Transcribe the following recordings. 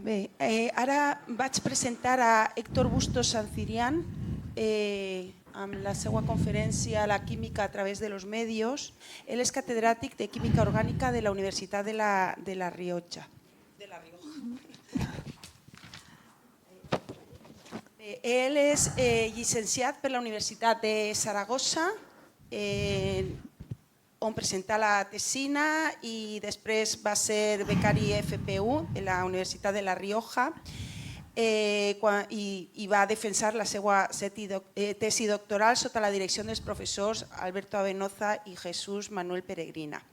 Bé, ara vaig presentar a Héctor Bustos Sancirián amb la seva conferència La química a través de los medios. Ell és catedràtic de Química Orgànica de la Universitat de la Rioja. Ell és llicenciat per la Universitat de Saragossa, on presenta la tesina, i després va ser becari FPU de la Universitat de la Rioja i va defensar la seva tesi doctoral sota la direcció dels professors Alberto Avenoza i Jesús Manuel Peregrina.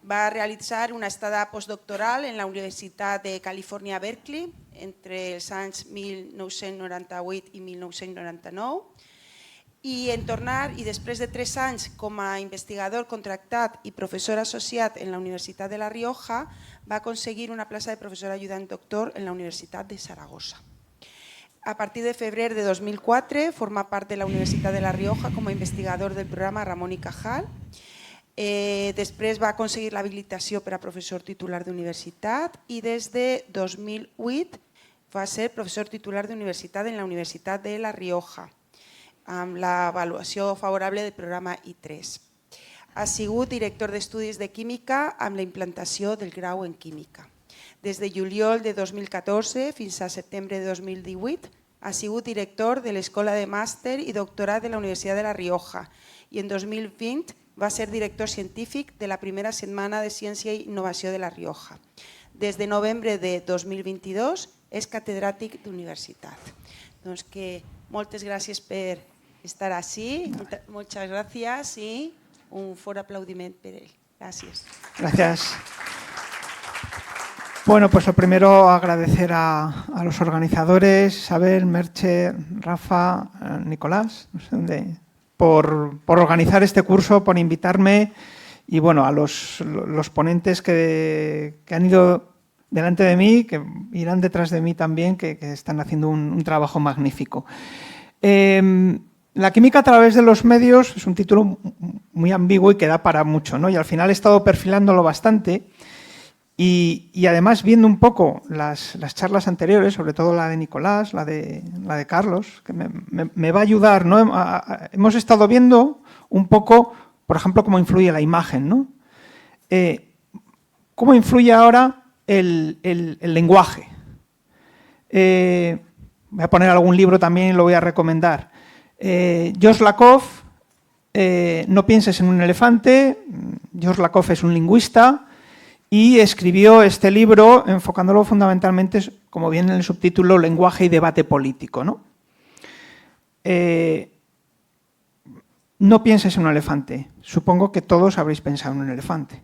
Va realitzar una estada postdoctoral en la Universitat de Califòrnia Berkeley entre els anys 1998 i 1999 i en tornar, i després de 3 anys com a investigador contractat i professor associat en la Universitat de la Rioja, va aconseguir una plaça de professor ajudant doctor en la Universitat de Saragossa. A partir de febrer de 2004 forma part de la Universitat de la Rioja com a investigador del programa Ramon y Cajal. Després va aconseguir l'habilitació per a professor titular d'universitat i des de 2008 va ser professor titular d'universitat en la Universitat de la Rioja, amb l'avaluació favorable del programa I3. Ha sigut director d'estudis de química amb la implantació del grau en química. Des de juliol de 2014 fins a setembre de 2018 ha sigut director de l'Escola de Màster i Doctorat de la Universitat de la Rioja i en 2020 va ser director científic de la primera setmana de Ciència i Innovació de la Rioja. Des de novembre de 2022 és catedràtic d'universitat. Doncs que moltes gràcies per estar así. Muchas gracias y un fuerte aplaudimiento para él. Gracias. Gracias. Bueno, pues lo primero agradecer a los organizadores, Isabel, Merche, Rafa, Nicolás, no sé dónde, por organizar este curso, por invitarme y bueno, a los ponentes que han ido delante de mí, que irán detrás de mí también, que están haciendo un trabajo magnífico. La química a través de los medios es un título muy ambiguo y que da para mucho, ¿no? Y al final he estado perfilándolo bastante y además viendo un poco las charlas anteriores, sobre todo la de Nicolás, la de Carlos, que me va a ayudar, ¿no? Hemos estado viendo un poco, por ejemplo, cómo influye la imagen, ¿no? Cómo influye ahora el lenguaje. Voy a poner algún libro también y lo voy a recomendar. George Lakoff, No pienses en un elefante. George Lakoff es un lingüista y escribió este libro enfocándolo fundamentalmente, como viene en el subtítulo, lenguaje y debate político, ¿no? No pienses en un elefante. Supongo que todos habréis pensado en un elefante.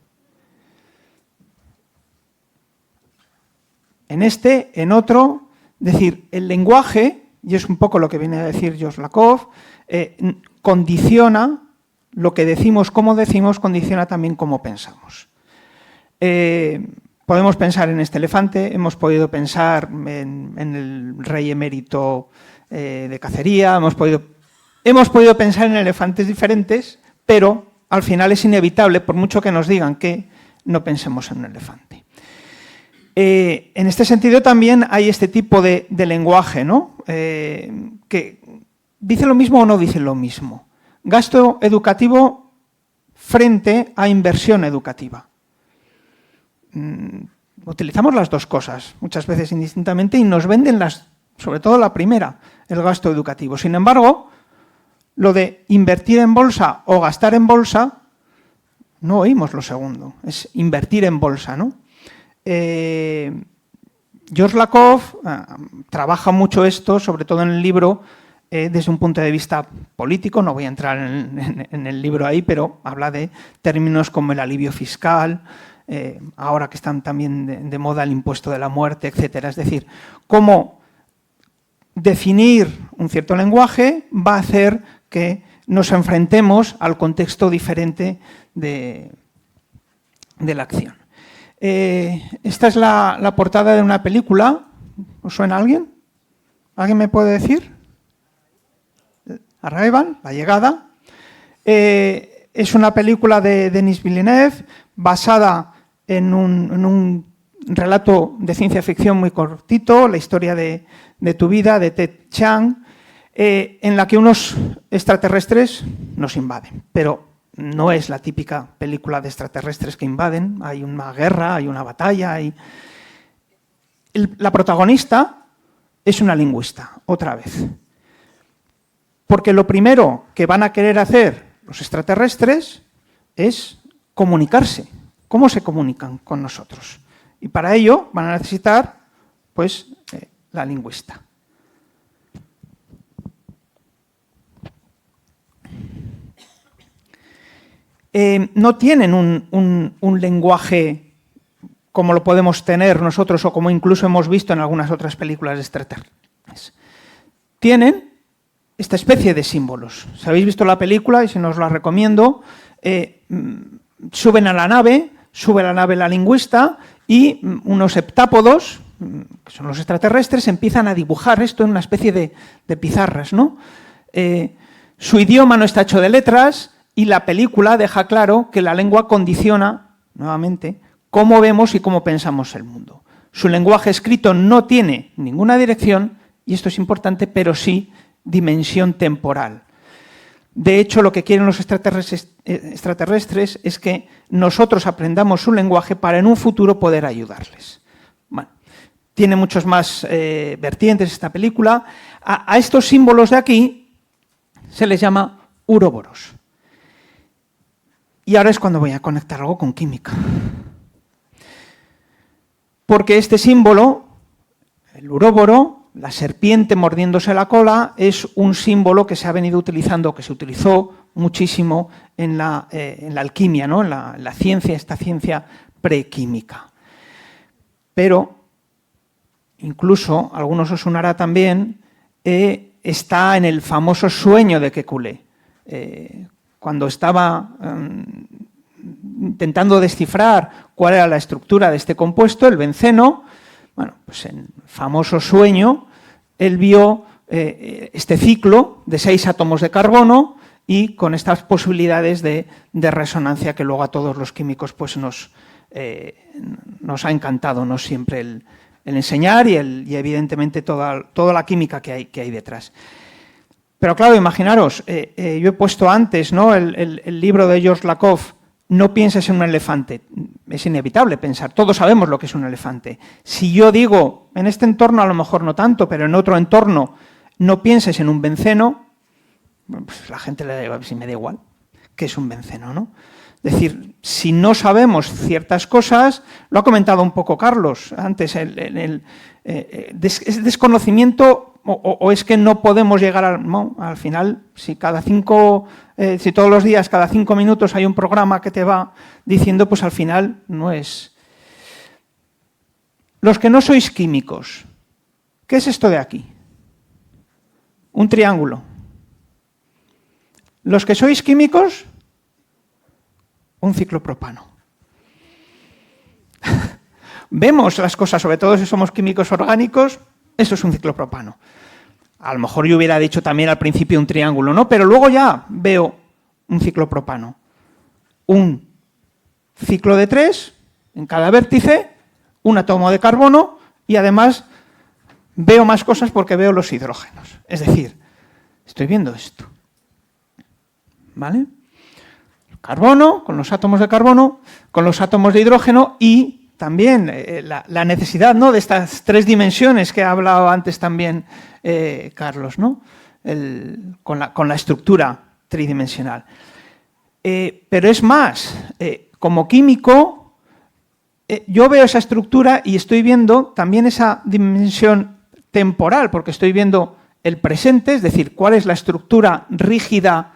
En este, en otro, es decir, el lenguaje, y es un poco lo que viene a decir George Lakoff, condiciona lo que decimos, cómo decimos, condiciona también cómo pensamos. Podemos pensar en este elefante, hemos podido pensar en el rey emérito de cacería, hemos podido pensar en elefantes diferentes, pero al final es inevitable, por mucho que nos digan que no pensemos en un elefante. En este sentido también hay este tipo de lenguaje, ¿no? Que dice lo mismo o no dice lo mismo. Gasto educativo frente a inversión educativa. Utilizamos las dos cosas muchas veces indistintamente y nos venden sobre todo la primera, el gasto educativo. Sin embargo, lo de invertir en bolsa o gastar en bolsa, no oímos lo segundo, es invertir en bolsa, ¿no? George Lakoff trabaja mucho esto, sobre todo en el libro, desde un punto de vista político. No voy a entrar en el libro ahí, pero habla de términos como el alivio fiscal, ahora que están también de moda el impuesto de la muerte, etcétera. Es decir, cómo definir un cierto lenguaje va a hacer que nos enfrentemos al contexto diferente de la acción. Esta es la portada de una película. ¿Os suena a alguien? ¿Alguien me puede decir? Arrival, La llegada. Es una película de Denis Villeneuve basada en un relato de ciencia ficción muy cortito, la historia de tu vida, de Ted Chiang, en la que unos extraterrestres nos invaden, pero no es la típica película de extraterrestres que invaden, hay una guerra, hay una batalla, la protagonista es una lingüista, otra vez. Porque lo primero que van a querer hacer los extraterrestres es comunicarse. ¿Cómo se comunican con nosotros? Y para ello van a necesitar, pues, la lingüista. No tienen un lenguaje como lo podemos tener nosotros o como incluso hemos visto en algunas otras películas de extraterrestres. Tienen esta especie de símbolos. Si habéis visto la película, y si no os la recomiendo, suben a la nave, sube a la nave la lingüista y unos heptápodos, que son los extraterrestres, empiezan a dibujar esto en una especie de pizarras, ¿no? Su idioma no está hecho de letras y la película deja claro que la lengua condiciona, nuevamente, cómo vemos y cómo pensamos el mundo. Su lenguaje escrito no tiene ninguna dirección, y esto es importante, pero sí dimensión temporal. De hecho, lo que quieren los extraterrestres es que nosotros aprendamos su lenguaje para en un futuro poder ayudarles. Bueno, tiene muchos más vertientes esta película. A estos símbolos de aquí se les llama uroboros. Y ahora es cuando voy a conectar algo con química. Porque este símbolo, el uróboro, la serpiente mordiéndose la cola, es un símbolo que se ha venido utilizando, que se utilizó muchísimo en la alquimia, ¿no? en la ciencia, esta ciencia prequímica. Pero, incluso, a algunos os sonará también, está en el famoso sueño de Kekulé. Cuando estaba intentando descifrar cuál era la estructura de este compuesto, el benceno, bueno, pues en el famoso sueño, él vio este ciclo de 6 átomos de carbono y con estas posibilidades de resonancia que luego a todos los químicos pues nos ha encantado, ¿no? Siempre el enseñar y evidentemente toda la química que hay detrás. Pero claro, imaginaros, yo he puesto antes, ¿no? el libro de George Lakoff, No pienses en un elefante. Es inevitable pensar, todos sabemos lo que es un elefante. Si yo digo, en este entorno a lo mejor no tanto, pero en otro entorno, no pienses en un benceno, pues la gente le da, si me da igual, ¿qué es un benceno, no? Es decir, si no sabemos ciertas cosas, lo ha comentado un poco Carlos antes, ¿es desconocimiento o es que no podemos llegar al final? Si si todos los días, cada 5 minutos hay un programa que te va diciendo, pues al final no es. Los que no sois químicos, ¿qué es esto de aquí? Un triángulo. Los que sois químicos, un ciclopropano. Vemos las cosas, sobre todo si somos químicos orgánicos, eso es un ciclopropano. A lo mejor yo hubiera dicho también al principio un triángulo, ¿no? Pero luego ya veo un ciclopropano. Un ciclo de 3 en cada vértice, un átomo de carbono y además veo más cosas porque veo los hidrógenos. Es decir, estoy viendo esto. ¿Vale? Carbono, con los átomos de carbono, con los átomos de hidrógeno y también la necesidad, ¿no? de estas 3 dimensiones que ha hablado antes también Carlos, ¿no? Con la estructura tridimensional. Pero es más, como químico, yo veo esa estructura y estoy viendo también esa dimensión temporal, porque estoy viendo el presente, es decir, cuál es la estructura rígida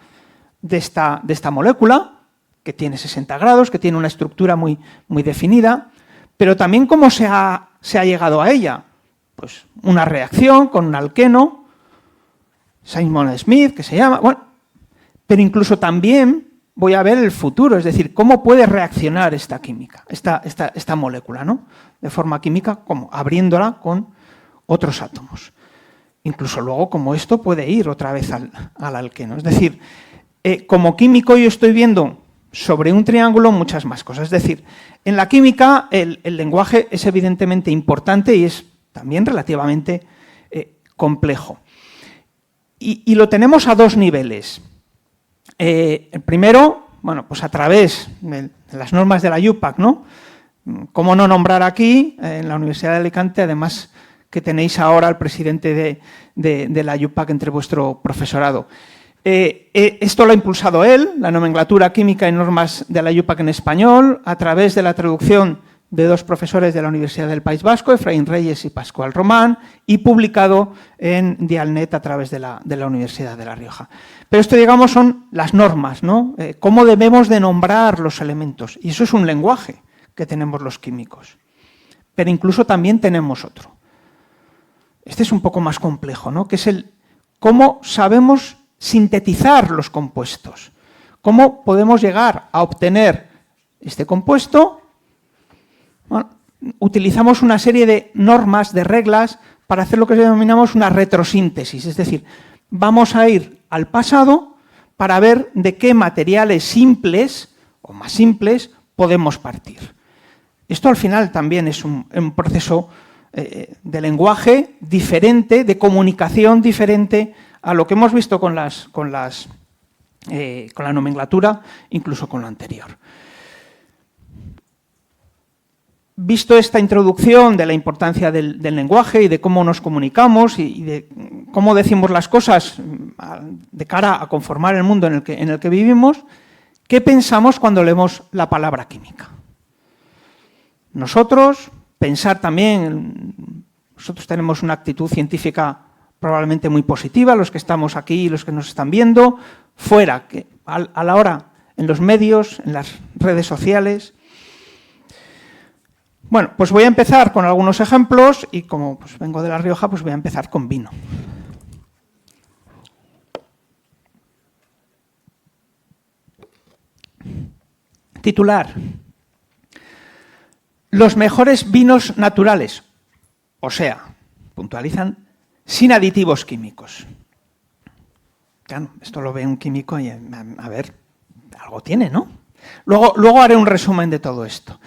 de esta molécula, que tiene 60 grados, que tiene una estructura muy, muy definida, pero también cómo se ha llegado a ella. Pues una reacción con un alqueno, Simon-Smith, que se llama, bueno, pero incluso también voy a ver el futuro, es decir, cómo puede reaccionar esta química, esta molécula, ¿no? De forma química, como abriéndola con otros átomos. Incluso luego cómo esto puede ir otra vez al alqueno. Es decir, como químico yo estoy viendo sobre un triángulo muchas más cosas. Es decir, en la química el lenguaje es evidentemente importante y es también relativamente complejo. Y lo tenemos a dos niveles. El primero, bueno, pues a través de las normas de la IUPAC, ¿no? ¿Cómo no nombrar aquí, en la Universidad de Alicante, además que tenéis ahora al presidente de la IUPAC entre vuestro profesorado? Esto lo ha impulsado él, la nomenclatura química y normas de la IUPAC en español, a través de la traducción de dos profesores de la Universidad del País Vasco, Efraín Reyes y Pascual Román, y publicado en Dialnet a través de la Universidad de La Rioja. Pero esto, digamos, son las normas, ¿no? Cómo debemos de nombrar los elementos. Y eso es un lenguaje que tenemos los químicos. Pero incluso también tenemos otro. Este es un poco más complejo, ¿no? Que es el cómo sabemos sintetizar los compuestos. Cómo podemos llegar a obtener este compuesto. Bueno, utilizamos una serie de normas, de reglas, para hacer lo que denominamos una retrosíntesis. Es decir, vamos a ir al pasado para ver de qué materiales simples o más simples podemos partir. Esto al final también es un proceso de lenguaje diferente, de comunicación diferente a lo que hemos visto con la nomenclatura, incluso con lo anterior. Visto esta introducción de la importancia del lenguaje y de cómo nos comunicamos y de cómo decimos las cosas de cara a conformar el mundo en el que vivimos, ¿qué pensamos cuando leemos la palabra química? Nosotros, pensar también, nosotros tenemos una actitud científica probablemente muy positiva, los que estamos aquí y los que nos están viendo, fuera, que a la hora, en los medios, en las redes sociales. Bueno, pues voy a empezar con algunos ejemplos y como pues vengo de La Rioja, pues voy a empezar con vino. Titular: los mejores vinos naturales, o sea, puntualizan, sin aditivos químicos. Claro, esto lo ve un químico y a ver, algo tiene, ¿no? Luego haré un resumen de todo esto.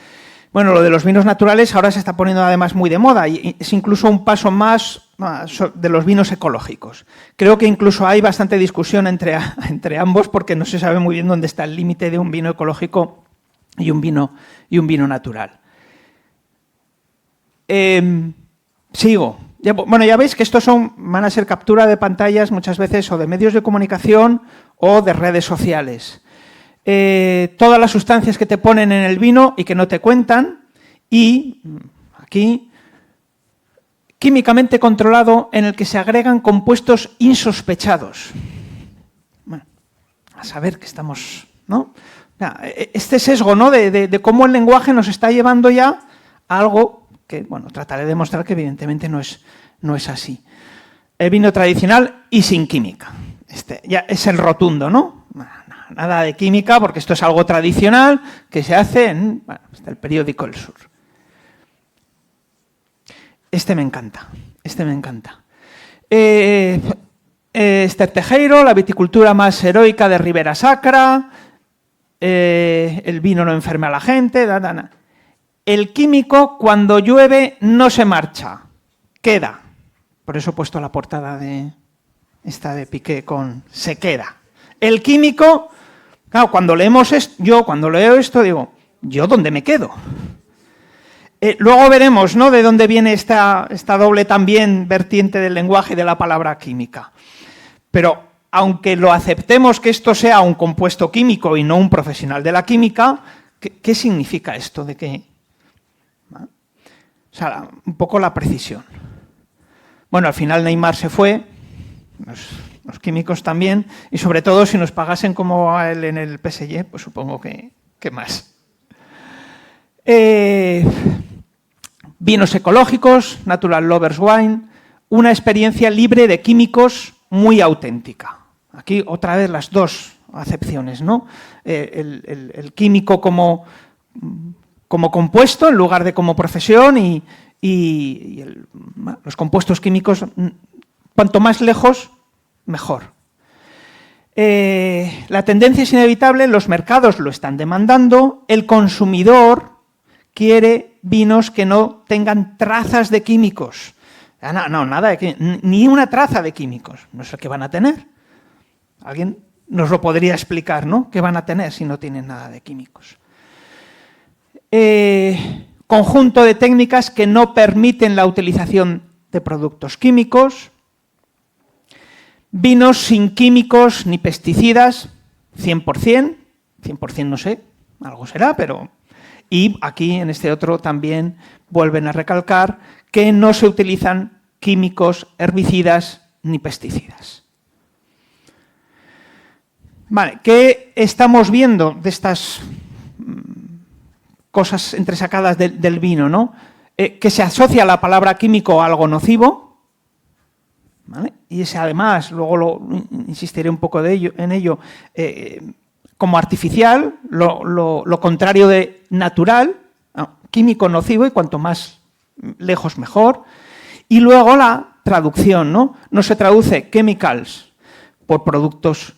Bueno, lo de los vinos naturales ahora se está poniendo además muy de moda y es incluso un paso más de los vinos ecológicos. Creo que incluso hay bastante discusión entre ambos porque no se sabe muy bien dónde está el límite de un vino ecológico y un vino natural. Sigo. Bueno, ya veis que estos van a ser captura de pantallas muchas veces o de medios de comunicación o de redes sociales. Todas las sustancias que te ponen en el vino y que no te cuentan, y aquí, químicamente controlado en el que se agregan compuestos insospechados. Bueno, a saber que estamos, ¿no? Este sesgo, ¿no? de cómo el lenguaje nos está llevando ya a algo que, bueno, trataré de demostrar que evidentemente no es así. El vino tradicional y sin química. Este ya es el rotundo, ¿no? Nada de química, porque esto es algo tradicional que se hace en el periódico El Sur. Este me encanta. Esther Tejero, la viticultura más heroica de Ribera Sacra, el vino no enferma a la gente, El químico, cuando llueve, no se marcha, queda. Por eso he puesto la portada de esta de Piqué con se queda. El químico, claro, cuando leemos esto, yo cuando leo esto digo, ¿yo dónde me quedo? Luego veremos, ¿no?, de dónde viene esta doble también vertiente del lenguaje de la palabra química. Pero aunque lo aceptemos que esto sea un compuesto químico y no un profesional de la química, ¿qué significa esto de que? O sea, un poco la precisión. Bueno, al final Neymar se fue, los químicos también, y sobre todo si nos pagasen como a él en el PSG, pues supongo que más. Vinos ecológicos, Natural Lovers Wine, una experiencia libre de químicos muy auténtica. Aquí otra vez las dos acepciones, ¿no? El químico como compuesto en lugar de como profesión y los compuestos químicos, cuanto más lejos, mejor. La tendencia es inevitable, los mercados lo están demandando, el consumidor quiere vinos que no tengan trazas de químicos. No, nada de químicos, ni una traza de químicos. No sé qué van a tener. Alguien nos lo podría explicar, ¿no? ¿Qué van a tener si no tienen nada de químicos? Conjunto de técnicas que no permiten la utilización de productos químicos. Vinos sin químicos ni pesticidas, 100%, 100% no sé, algo será, pero... Y aquí en este otro también vuelven a recalcar que no se utilizan químicos, herbicidas ni pesticidas. Vale, ¿qué estamos viendo de estas cosas entresacadas del vino, ¿no? Que se asocia la palabra químico a algo nocivo, ¿vale? Y ese además, luego insistiré un poco en ello, como artificial, lo contrario de natural, ¿no? Químico nocivo y cuanto más lejos mejor. Y luego la traducción, ¿no? No se traduce chemicals por productos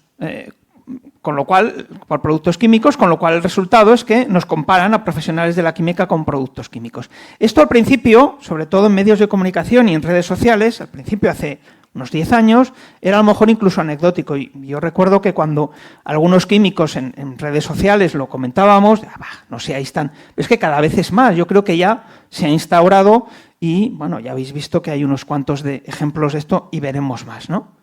por productos químicos, con lo cual el resultado es que nos comparan a profesionales de la química con productos químicos. Esto al principio, sobre todo en medios de comunicación y en redes sociales, al principio hace unos 10 años, era a lo mejor incluso anecdótico. Y yo recuerdo que cuando algunos químicos en redes sociales lo comentábamos, no seáis tan... Es que cada vez es más, yo creo que ya se ha instaurado y, bueno, ya habéis visto que hay unos cuantos de ejemplos de esto y veremos más, ¿no?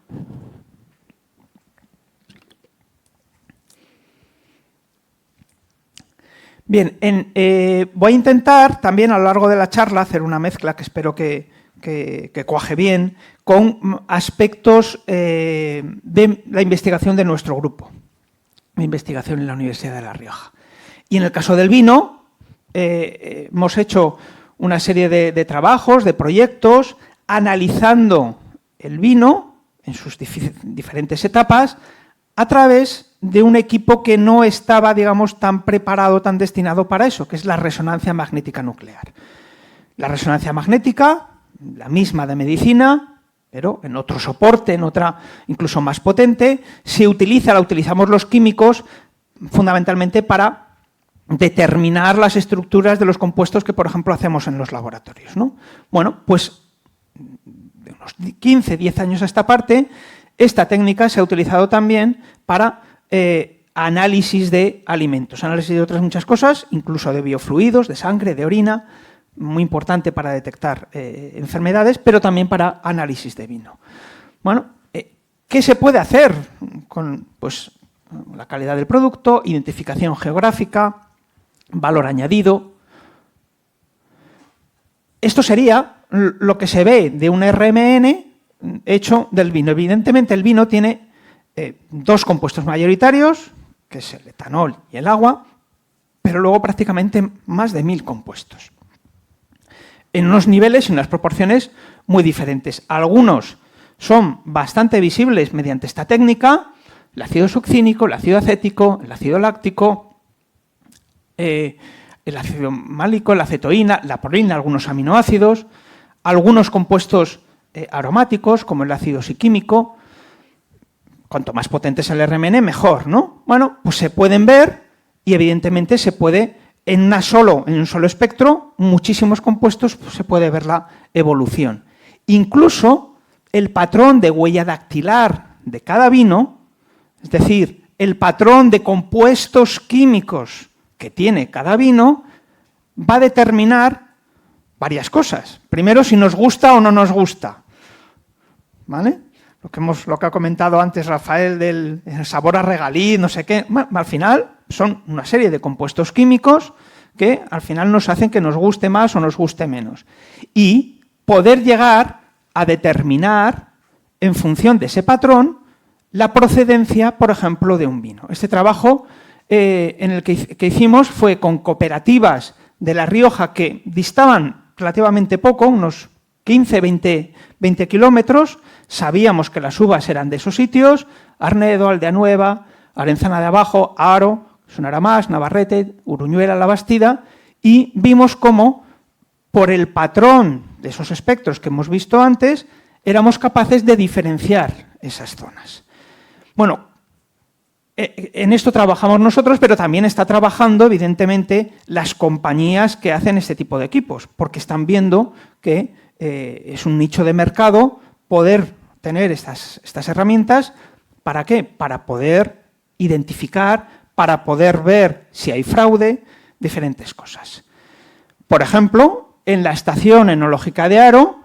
Bien, voy a intentar también a lo largo de la charla hacer una mezcla que espero que cuaje bien con aspectos de la investigación de nuestro grupo, de investigación en la Universidad de La Rioja. Y en el caso del vino, hemos hecho una serie de trabajos, de proyectos, analizando el vino en sus diferentes etapas a través de un equipo que no estaba, digamos, tan preparado, tan destinado para eso, que es la resonancia magnética nuclear. La resonancia magnética, la misma de medicina, pero en otro soporte, en otra incluso más potente, la utilizamos los químicos fundamentalmente para determinar las estructuras de los compuestos que, por ejemplo, hacemos en los laboratorios, ¿no? Bueno, pues de unos 15, 10 años a esta parte, esta técnica se ha utilizado también para análisis de alimentos, análisis de otras muchas cosas, incluso de biofluidos, de sangre, de orina, muy importante para detectar enfermedades, pero también para análisis de vino. Bueno, ¿qué se puede hacer con pues, la calidad del producto, identificación geográfica, valor añadido? Esto sería lo que se ve de un RMN hecho del vino. Evidentemente el vino tiene dos compuestos mayoritarios, que es el etanol y el agua, pero luego prácticamente más de 1000 compuestos. En unos niveles y unas proporciones muy diferentes. Algunos son bastante visibles mediante esta técnica, el ácido succínico, el ácido acético, el ácido láctico, el ácido málico, la acetoína, la prolina, algunos aminoácidos, algunos compuestos aromáticos, como el ácido siquímico. Cuanto más potente es el RMN, mejor, ¿no? Bueno, pues se pueden ver y evidentemente se puede, en un solo espectro, muchísimos compuestos, pues se puede ver la evolución. Incluso el patrón de huella dactilar de cada vino, es decir, el patrón de compuestos químicos que tiene cada vino, va a determinar varias cosas. Primero, si nos gusta o no nos gusta, ¿vale? Lo que ha comentado antes Rafael del sabor a regaliz, no sé qué. Bueno, al final son una serie de compuestos químicos que al final nos hacen que nos guste más o nos guste menos. Y poder llegar a determinar, en función de ese patrón, la procedencia, por ejemplo, de un vino. Este trabajo en el que hicimos fue con cooperativas de La Rioja que distaban relativamente poco, unos 15, 20 kilómetros. Sabíamos que las uvas eran de esos sitios: Arnedo, Aldeanueva, Arenzana de Abajo, Haro, Sonará Más, Navarrete, Uruñuela, La Bastida, y vimos cómo, por el patrón de esos espectros que hemos visto antes, éramos capaces de diferenciar esas zonas. Bueno, En esto trabajamos nosotros, pero también está trabajando, evidentemente, las compañías que hacen este tipo de equipos, porque están viendo que es un nicho de mercado poder tener estas herramientas. ¿Para qué? Para poder identificar, para poder ver si hay fraude, diferentes cosas. Por ejemplo, en la estación enológica de Haro,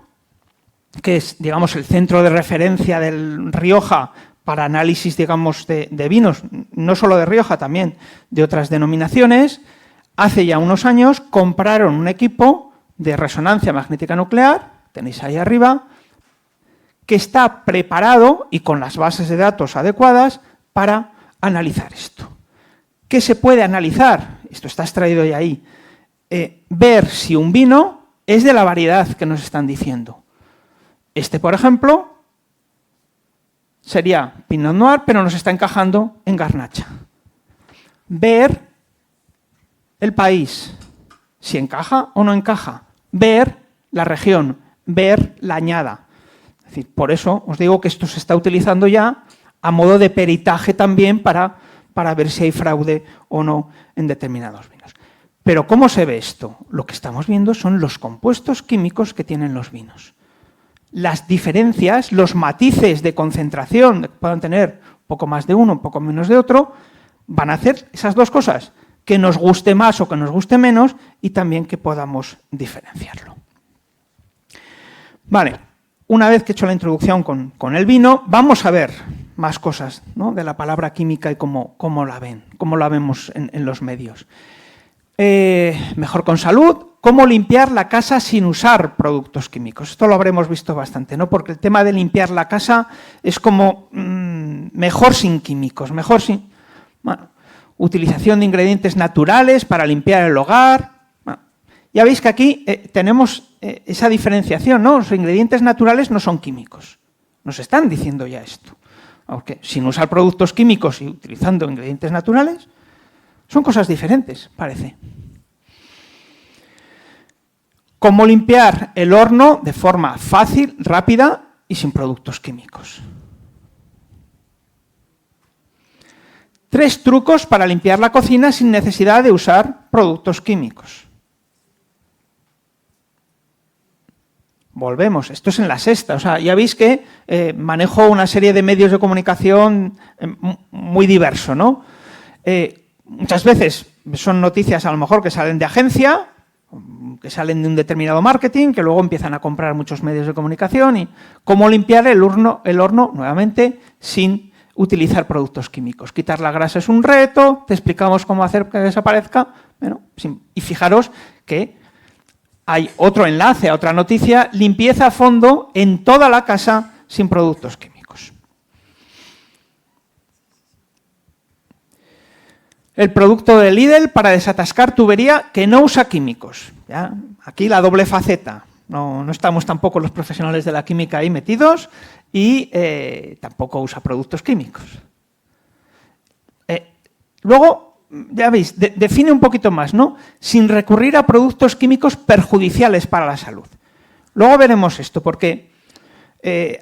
que es, digamos, el centro de referencia del Rioja para análisis, digamos, de vinos, no solo de Rioja, también de otras denominaciones, hace ya unos años compraron un equipo de resonancia magnética nuclear, tenéis ahí arriba, que está preparado y con las bases de datos adecuadas para analizar esto. ¿Qué se puede analizar? Esto está extraído de ahí. Ver si un vino es de la variedad que nos están diciendo. Este, por ejemplo, sería Pinot Noir, pero nos está encajando en Garnacha. Ver el país, si encaja o no encaja. Ver la región, ver la añada. Es decir, por eso os digo que esto se está utilizando ya a modo de peritaje también para ver si hay fraude o no en determinados vinos. Pero ¿cómo se ve esto? Lo que estamos viendo son los compuestos químicos que tienen los vinos. Las diferencias, los matices de concentración que puedan tener un poco más de uno, un poco menos de otro, van a hacer esas dos cosas, que nos guste más o que nos guste menos y también que podamos diferenciarlo. Vale, una vez que he hecho la introducción con el vino, vamos a ver más cosas, ¿no?, de la palabra química y cómo la ven, cómo la vemos en los medios. Mejor con salud. ¿Cómo limpiar la casa sin usar productos químicos? Esto lo habremos visto bastante, ¿no? Porque el tema de limpiar la casa es como mejor sin químicos, mejor sin... Bueno, utilización de ingredientes naturales para limpiar el hogar. Bueno, ya veis que aquí tenemos esa diferenciación, ¿no? Los ingredientes naturales no son químicos. Nos están diciendo ya esto. Aunque sin usar productos químicos y utilizando ingredientes naturales, son cosas diferentes, parece. ¿Cómo limpiar el horno de forma fácil, rápida y sin productos químicos? 3 trucos para limpiar la cocina sin necesidad de usar productos químicos. Volvemos, esto es en la sexta, o sea, ya veis que manejo una serie de medios de comunicación muy diverso, ¿no? Muchas veces son noticias a lo mejor que salen de agencia, que salen de un determinado marketing, que luego empiezan a comprar muchos medios de comunicación y cómo limpiar el horno nuevamente sin utilizar productos químicos. Quitar la grasa es un reto, te explicamos cómo hacer que desaparezca, bueno, y fijaros que hay otro enlace a otra noticia, limpieza a fondo en toda la casa sin productos químicos. El producto de Lidl para desatascar tubería que no usa químicos. ¿Ya? Aquí la doble faceta. No estamos tampoco los profesionales de la química ahí metidos y tampoco usa productos químicos. Luego, ya veis, define un poquito más, ¿no? Sin recurrir a productos químicos perjudiciales para la salud. Luego veremos esto, porque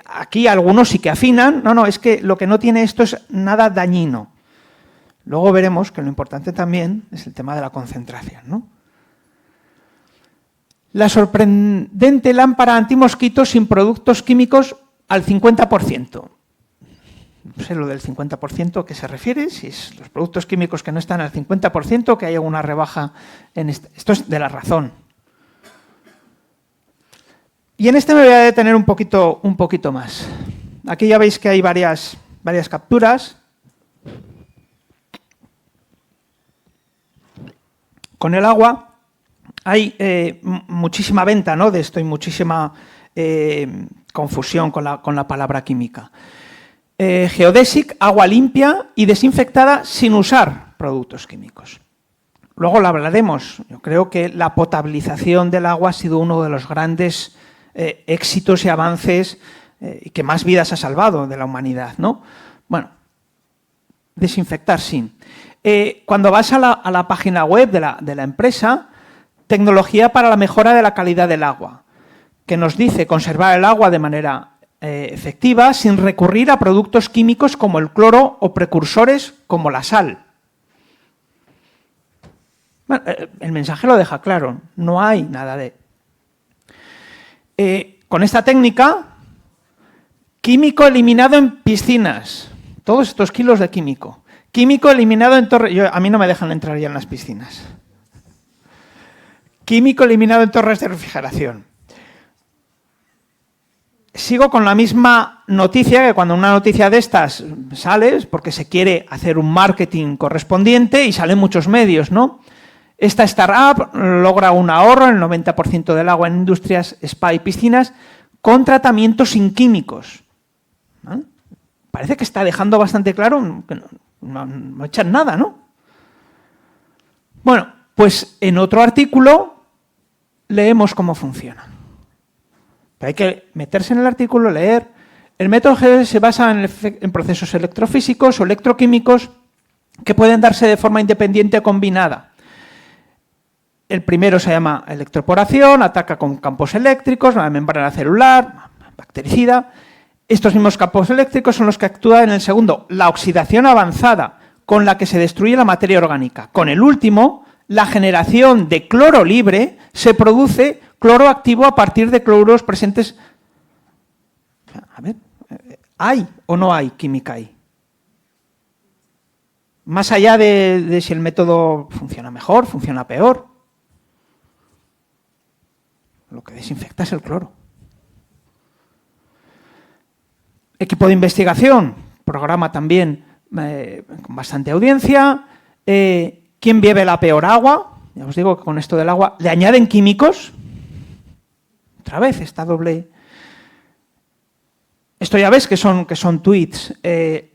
aquí algunos sí que afinan. No, es que lo que no tiene esto es nada dañino. Luego veremos que lo importante también es el tema de la concentración, ¿no? La sorprendente lámpara antimosquito sin productos químicos al 50%. No sé lo del 50% a qué se refiere, si es los productos químicos que no están al 50%, que hay alguna rebaja en esto es de La Razón. Y en este me voy a detener un poquito más. Aquí ya veis que hay varias capturas. Con el agua hay muchísima venta, ¿no?, de esto y muchísima confusión con la palabra química. Geodesic, agua limpia y desinfectada sin usar productos químicos. Luego lo hablaremos. Yo creo que la potabilización del agua ha sido uno de los grandes éxitos y avances que más vidas ha salvado de la humanidad, ¿no? Bueno, desinfectar sin. Cuando vas a la página web de la empresa, tecnología para la mejora de la calidad del agua, que nos dice conservar el agua de manera efectiva sin recurrir a productos químicos como el cloro o precursores como la sal. Bueno, el mensaje lo deja claro, no hay nada de... con esta técnica, químico eliminado en piscinas, todos estos kilos de químico. Químico eliminado en torres... a mí no me dejan entrar ya en las piscinas. Químico eliminado en torres de refrigeración. Sigo con la misma noticia, que cuando una noticia de estas sale es porque se quiere hacer un marketing correspondiente y salen muchos medios, ¿no? Esta startup logra un ahorro en el 90% del agua en industrias, spa y piscinas con tratamientos sin químicos. ¿Vale? Parece que está dejando bastante claro que no echan nada, ¿no? Bueno, pues en otro artículo leemos cómo funciona. Pero hay que meterse en el artículo, leer. El método GEL se basa en procesos electrofísicos o electroquímicos que pueden darse de forma independiente o combinada. El primero se llama electroporación, ataca con campos eléctricos, la membrana celular, bactericida. Estos mismos campos eléctricos son los que actúan en el segundo, la oxidación avanzada, con la que se destruye la materia orgánica. Con el último, la generación de cloro libre, se produce cloro activo a partir de cloruros presentes. A ver, ¿hay o no hay química ahí? Más allá de si el método funciona mejor, funciona peor. Lo que desinfecta es el cloro. Equipo de investigación, programa también con bastante audiencia. ¿Quién bebe la peor agua? Ya os digo que con esto del agua le añaden químicos. Otra vez esta doble... Esto ya ves que son tweets.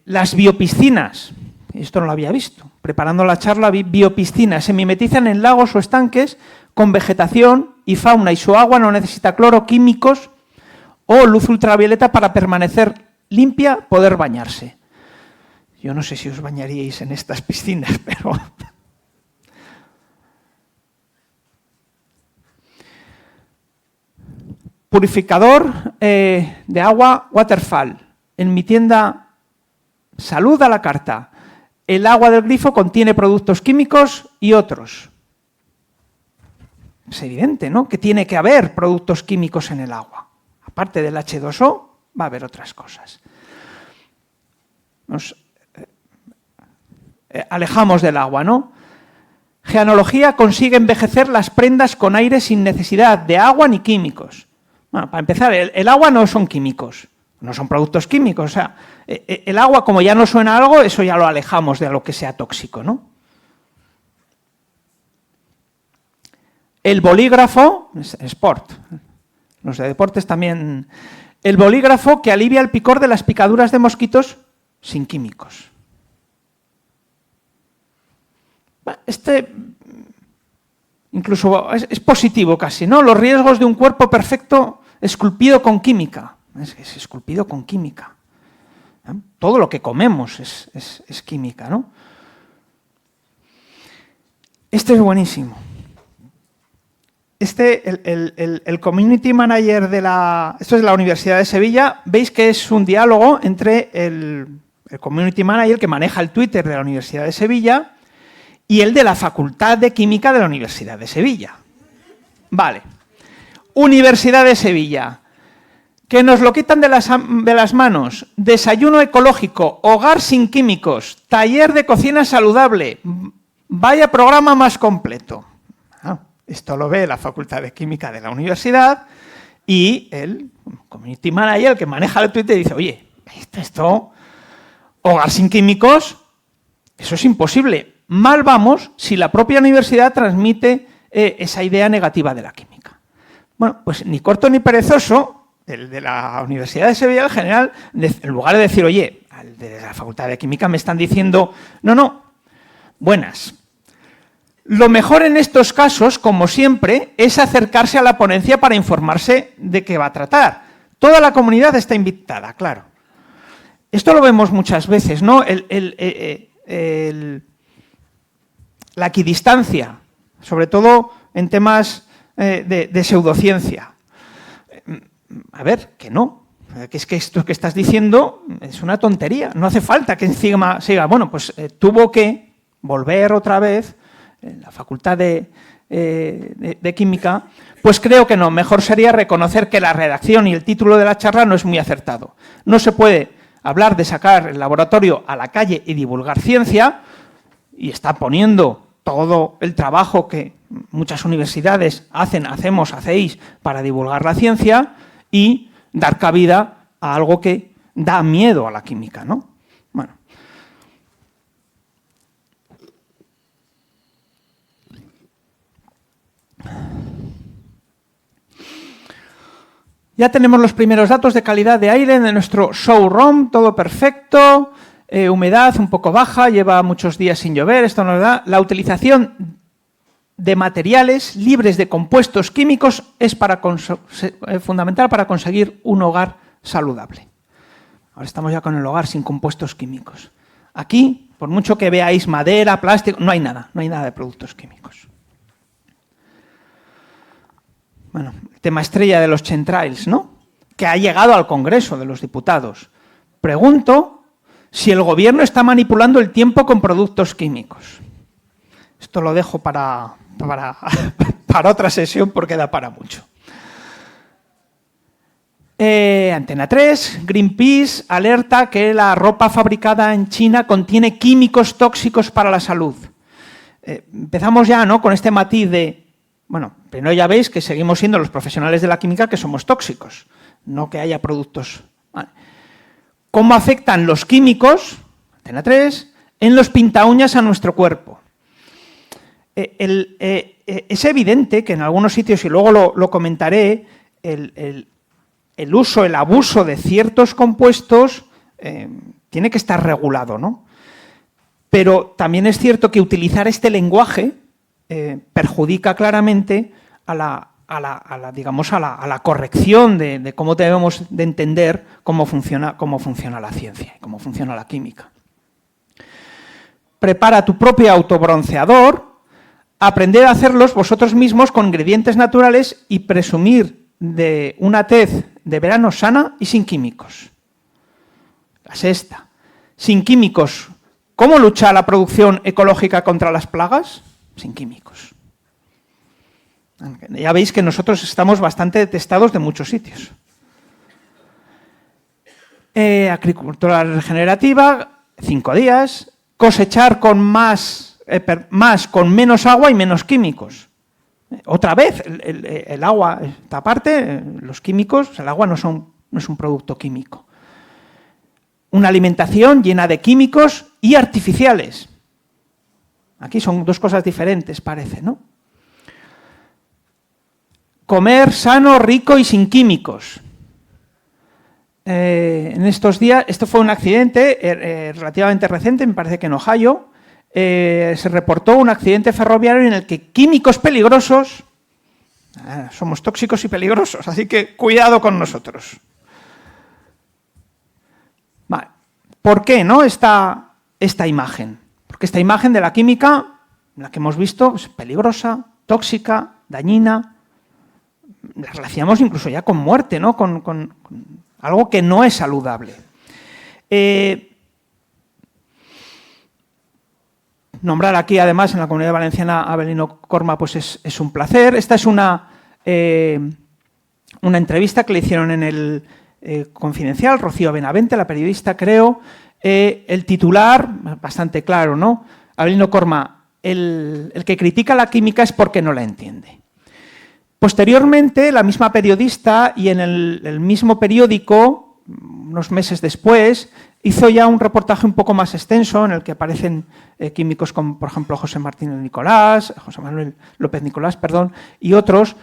Las biopiscinas, esto no lo había visto. Preparando la charla, biopiscinas se mimetizan en lagos o estanques con vegetación y fauna y su agua no necesita cloro, químicos o luz ultravioleta para permanecer limpia, poder bañarse. Yo no sé si os bañaríais en estas piscinas, pero... Purificador de agua Waterfall. En mi tienda Salud a la carta. El agua del grifo contiene productos químicos y otros. Es evidente, ¿no?, que tiene que haber productos químicos en el agua. Aparte del H2O, va a haber otras cosas. Nos alejamos del agua, ¿no? Geanología consigue envejecer las prendas con aire sin necesidad de agua ni químicos. Bueno, para empezar, el agua no son químicos, no son productos químicos. O sea, el agua, como ya no suena a algo, eso ya lo alejamos de lo que sea tóxico, ¿no? El bolígrafo, sport, los de deportes también. El bolígrafo que alivia el picor de las picaduras de mosquitos sin químicos. Este incluso es positivo casi, ¿no? Los riesgos de un cuerpo perfecto esculpido con química. Es esculpido con química. Todo lo que comemos es química, ¿no? Este es buenísimo. El community manager esto es de la Universidad de Sevilla, veis que es un diálogo entre el community manager que maneja el Twitter de la Universidad de Sevilla y el de la Facultad de Química de la Universidad de Sevilla. Vale. Universidad de Sevilla. Que nos lo quitan de las manos. Desayuno ecológico, hogar sin químicos, taller de cocina saludable. Vaya programa más completo. Esto lo ve la Facultad de Química de la universidad y el community manager, el que maneja el Twitter, dice, oye, esto, hogar sin químicos, eso es imposible. Mal vamos si la propia universidad transmite esa idea negativa de la química. Bueno, pues ni corto ni perezoso, el de la Universidad de Sevilla, en general, en lugar de decir, oye, al de la Facultad de Química me están diciendo, no, buenas. Lo mejor en estos casos, como siempre, es acercarse a la ponencia para informarse de qué va a tratar. Toda la comunidad está invitada, claro. Esto lo vemos muchas veces, ¿no? La equidistancia, sobre todo en temas de pseudociencia. A ver, que no. que es que esto que estás diciendo es una tontería, no hace falta que encima siga. Bueno, pues tuvo que volver otra vez en la Facultad de Química. Pues creo que no, mejor sería reconocer que la redacción y el título de la charla no es muy acertado. No se puede hablar de sacar el laboratorio a la calle y divulgar ciencia, y está poniendo todo el trabajo que muchas universidades hacéis para divulgar la ciencia y dar cabida a algo que da miedo a la química, ¿no? Bueno. Ya tenemos los primeros datos de calidad de aire de nuestro showroom, todo perfecto, humedad un poco baja, lleva muchos días sin llover, esto nos da. La utilización de materiales libres de compuestos químicos es fundamental para conseguir un hogar saludable. Ahora estamos ya con el hogar sin compuestos químicos. Aquí, por mucho que veáis madera, plástico, no hay nada de productos químicos. Bueno, el tema estrella de los chemtrails, ¿no? Que ha llegado al Congreso de los Diputados. Pregunto si el gobierno está manipulando el tiempo con productos químicos. Esto lo dejo para otra sesión porque da para mucho. Antena 3, Greenpeace alerta que la ropa fabricada en China contiene químicos tóxicos para la salud. Empezamos ya, ¿no?, con este matiz de, bueno, pero ya veis que seguimos siendo los profesionales de la química que somos tóxicos, no que haya productos. Vale. ¿Cómo afectan los químicos, Antena 3, en los pintaúñas a nuestro cuerpo? Es evidente que en algunos sitios, y luego lo comentaré, el uso, el abuso de ciertos compuestos tiene que estar regulado, ¿no? Pero también es cierto que utilizar este lenguaje perjudica claramente a la corrección de cómo debemos de entender cómo funciona la ciencia y cómo funciona la química. Prepara tu propio autobronceador, aprended a hacerlos vosotros mismos con ingredientes naturales y presumir de una tez de verano sana y sin químicos. La sexta, sin químicos. ¿Cómo lucha la producción ecológica contra las plagas? Sin químicos. Ya veis que nosotros estamos bastante detestados de muchos sitios. Agricultura regenerativa, 5 días. Cosechar con con menos agua y menos químicos. Otra vez, el agua, esta parte, los químicos, el agua no es un producto químico. Una alimentación llena de químicos y artificiales. Aquí son dos cosas diferentes, parece, ¿no? Comer sano, rico y sin químicos. En estos días, esto fue un accidente relativamente reciente, me parece que en Ohio, se reportó un accidente ferroviario en el que químicos peligrosos, somos tóxicos y peligrosos, así que cuidado con nosotros. Vale. ¿Por qué, no, esta imagen? Porque esta imagen de la química, la que hemos visto, es peligrosa, tóxica, dañina, la relacionamos incluso ya con muerte, ¿no? Con algo que no es saludable. Nombrar aquí, además, en la Comunidad Valenciana a Avelino Corma, pues es un placer. Esta es una entrevista que le hicieron en el Confidencial, Rocío Benavente, la periodista, creo. El titular, bastante claro, ¿no? Avelino Corma, el que critica la química es porque no la entiende. Posteriormente, la misma periodista y en el mismo periódico, unos meses después, hizo ya un reportaje un poco más extenso en el que aparecen químicos como, por ejemplo, José Manuel López Nicolás, y otros,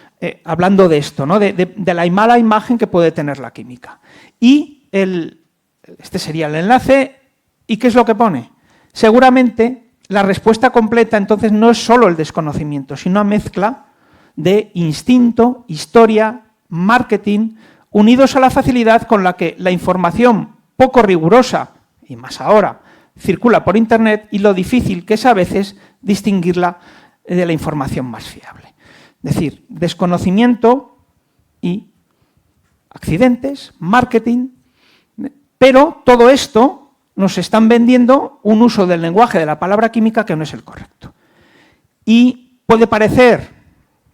hablando de esto, ¿no? de la mala imagen que puede tener la química. Y este sería el enlace. ¿Y qué es lo que pone? Seguramente la respuesta completa entonces no es solo el desconocimiento, sino una mezcla de instinto, historia, marketing, unidos a la facilidad con la que la información poco rigurosa, y más ahora, circula por Internet y lo difícil que es a veces distinguirla de la información más fiable. Es decir, desconocimiento y accidentes, marketing, pero todo esto nos están vendiendo un uso del lenguaje de la palabra química que no es el correcto. Y puede parecer,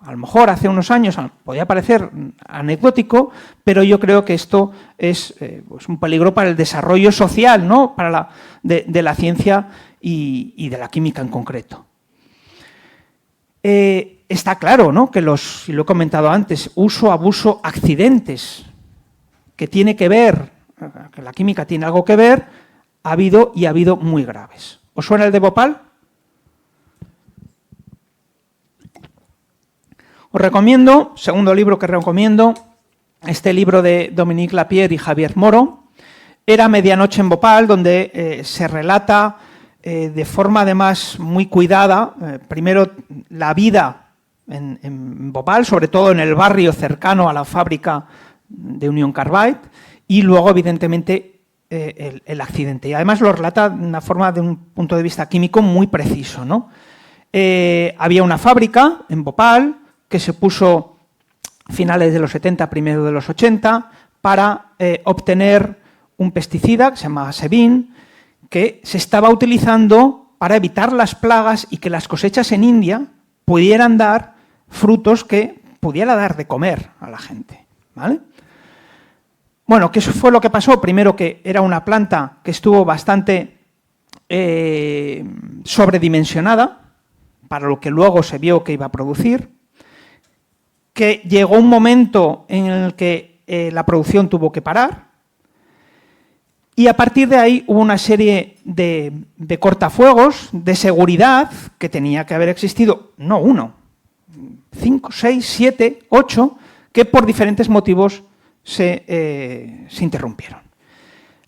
a lo mejor hace unos años podía parecer anecdótico, pero yo creo que esto es pues un peligro para el desarrollo social, ¿no? de la ciencia y de la química en concreto. Está claro, ¿no?, que y lo he comentado antes, uso, abuso, accidentes, que tiene que ver, que la química tiene algo que ver, ha habido muy graves. ¿Os suena el de Bhopal? Os recomiendo, segundo libro que recomiendo, este libro de Dominique Lapierre y Javier Moro. Era Medianoche en Bhopal, donde se relata de forma además muy cuidada, primero la vida en Bhopal, sobre todo en el barrio cercano a la fábrica de Union Carbide, y luego evidentemente el accidente. Y además lo relata de una forma, de un punto de vista químico muy preciso, ¿no? Había una fábrica en Bhopal que se puso a finales de los 70, primero de los 80, para obtener un pesticida que se llamaba Sebin, que se estaba utilizando para evitar las plagas y que las cosechas en India pudieran dar frutos que pudiera dar de comer a la gente, ¿vale? Bueno, ¿qué fue lo que pasó? Primero, que era una planta que estuvo bastante sobredimensionada para lo que luego se vio que iba a producir, que llegó un momento en el que la producción tuvo que parar, y a partir de ahí hubo una serie de cortafuegos, de seguridad, que tenía que haber existido, no uno, 5, 6, 7, 8, que por diferentes motivos se interrumpieron.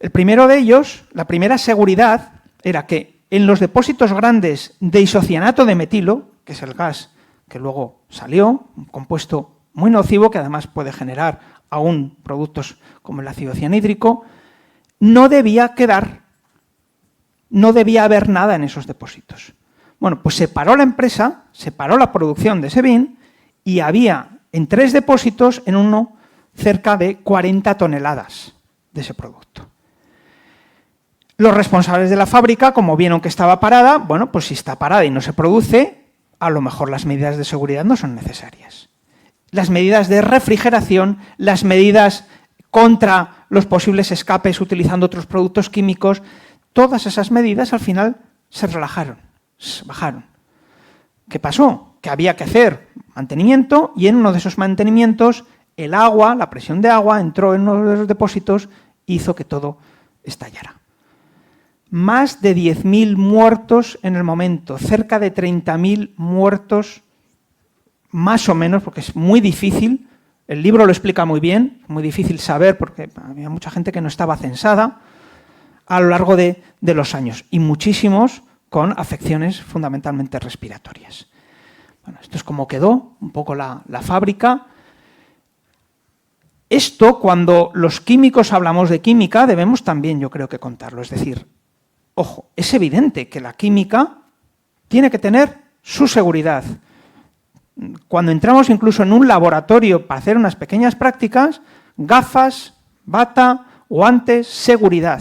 El primero de ellos, la primera seguridad, era que en los depósitos grandes de isocianato de metilo, que es el gas que luego salió, un compuesto muy nocivo que además puede generar aún productos como el ácido cianhídrico, no debía haber nada en esos depósitos. Bueno, pues se paró la empresa, se paró la producción de Sebin y había en 3 depósitos, en uno, cerca de 40 toneladas de ese producto. Los responsables de la fábrica, como vieron que estaba parada, bueno, pues si está parada y no se produce, a lo mejor las medidas de seguridad no son necesarias. Las medidas de refrigeración, las medidas contra los posibles escapes utilizando otros productos químicos, todas esas medidas al final se relajaron, se bajaron. ¿Qué pasó? Que había que hacer mantenimiento y en uno de esos mantenimientos el agua, la presión de agua, entró en uno de los depósitos e hizo que todo estallara. Más de 10.000 muertos en el momento, cerca de 30.000 muertos, más o menos, porque es muy difícil. El libro lo explica muy bien, muy difícil saber porque había mucha gente que no estaba censada a lo largo de los años y muchísimos con afecciones fundamentalmente respiratorias. Bueno, esto es como quedó un poco la fábrica. Esto, cuando los químicos hablamos de química, debemos también, yo creo, que contarlo. Es decir, ojo, es evidente que la química tiene que tener su seguridad. Cuando entramos incluso en un laboratorio para hacer unas pequeñas prácticas, gafas, bata, guantes, seguridad.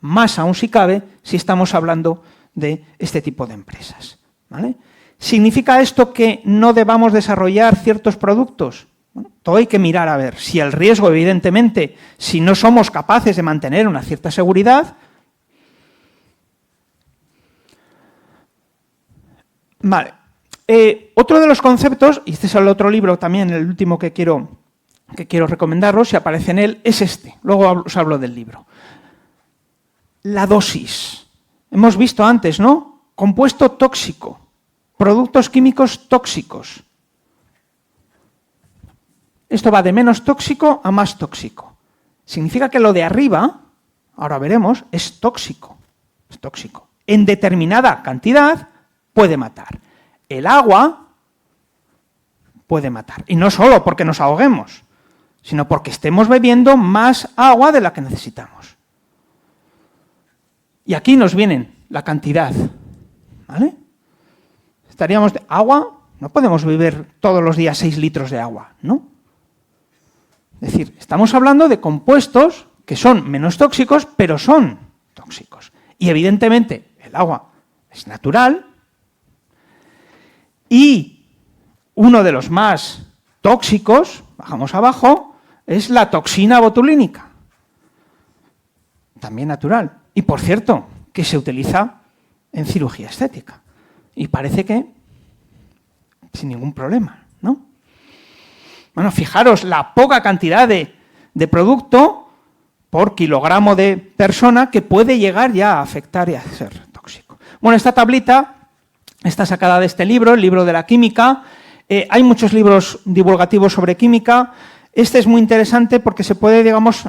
Más aún si cabe, si estamos hablando de este tipo de empresas, ¿vale? ¿Significa esto que no debamos desarrollar ciertos productos? Bueno, todo hay que mirar a ver. Si el riesgo, evidentemente, si no somos capaces de mantener una cierta seguridad. Vale. Otro de los conceptos, y este es el otro libro también, el último que quiero recomendaros, si aparece en él, es este. Luego os hablo del libro. La dosis. Hemos visto antes, ¿no? Compuesto tóxico. Productos químicos tóxicos. Esto va de menos tóxico a más tóxico. Significa que lo de arriba, ahora veremos, es tóxico. Es tóxico. En determinada cantidad puede matar. El agua puede matar. Y no solo porque nos ahoguemos, sino porque estemos bebiendo más agua de la que necesitamos. Y aquí nos viene la cantidad, ¿vale? Estaríamos de agua, no podemos beber todos los días 6 litros de agua, ¿no? Es decir, estamos hablando de compuestos que son menos tóxicos, pero son tóxicos. Y evidentemente el agua es natural y uno de los más tóxicos, bajamos abajo, es la toxina botulínica, también natural. Y por cierto, que se utiliza en cirugía estética. Y parece que sin ningún problema, ¿no? Bueno, fijaros la poca cantidad de producto por kilogramo de persona que puede llegar ya a afectar y a ser tóxico. Bueno, esta tablita está sacada de este libro, el libro de la química. Hay muchos libros divulgativos sobre química. Este es muy interesante porque se puede, digamos,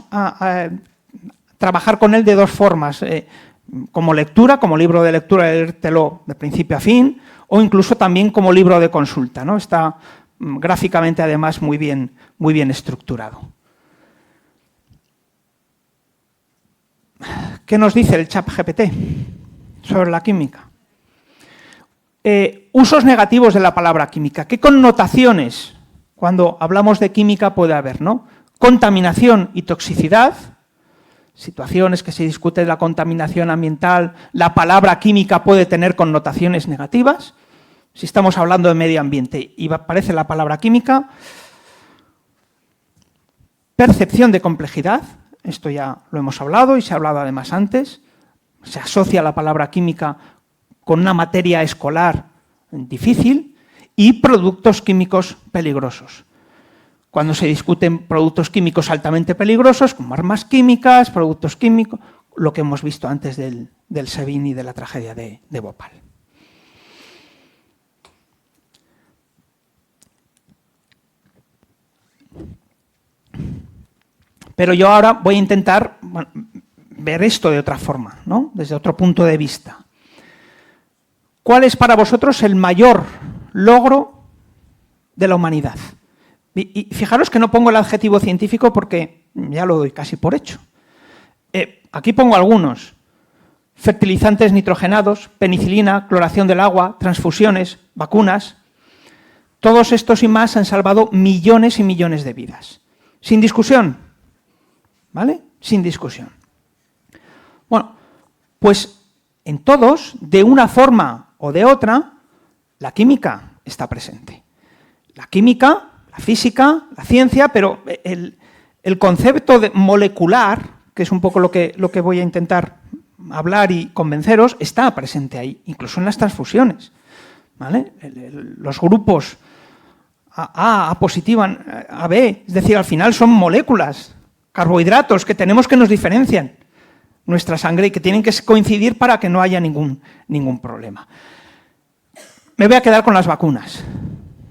trabajar con él de dos formas. Como lectura, como libro de lectura, leértelo de principio a fin, o incluso también como libro de consulta, ¿no? Está gráficamente, además, muy bien estructurado. ¿Qué nos dice el ChatGPT sobre la química? Usos negativos de la palabra química. ¿Qué connotaciones, cuando hablamos de química, puede haber, ¿no? Contaminación y toxicidad. Situaciones que se discute de la contaminación ambiental, la palabra química puede tener connotaciones negativas. Si estamos hablando de medio ambiente y aparece la palabra química. Percepción de complejidad, esto ya lo hemos hablado y se ha hablado además antes. Se asocia la palabra química con una materia escolar difícil y productos químicos peligrosos. Cuando se discuten productos químicos altamente peligrosos, como armas químicas, productos químicos, lo que hemos visto antes del SEBIN y de la tragedia de Bhopal. Pero yo ahora voy a intentar ver esto de otra forma, ¿no? Desde otro punto de vista. ¿Cuál es para vosotros el mayor logro de la humanidad? Y fijaros que no pongo el adjetivo científico porque ya lo doy casi por hecho. Aquí pongo algunos. Fertilizantes nitrogenados, penicilina, cloración del agua, transfusiones, vacunas. Todos estos y más han salvado millones y millones de vidas. Sin discusión. ¿Vale? Sin discusión. Bueno, pues en todos, de una forma o de otra, la química está presente. La química, la física, la ciencia, pero el concepto molecular, que es un poco lo que voy a intentar hablar y convenceros, está presente ahí, incluso en las transfusiones. ¿Vale? Los grupos A positiva, AB, es decir, al final son moléculas, carbohidratos que tenemos que nos diferencian nuestra sangre y que tienen que coincidir para que no haya ningún problema. Me voy a quedar con las vacunas,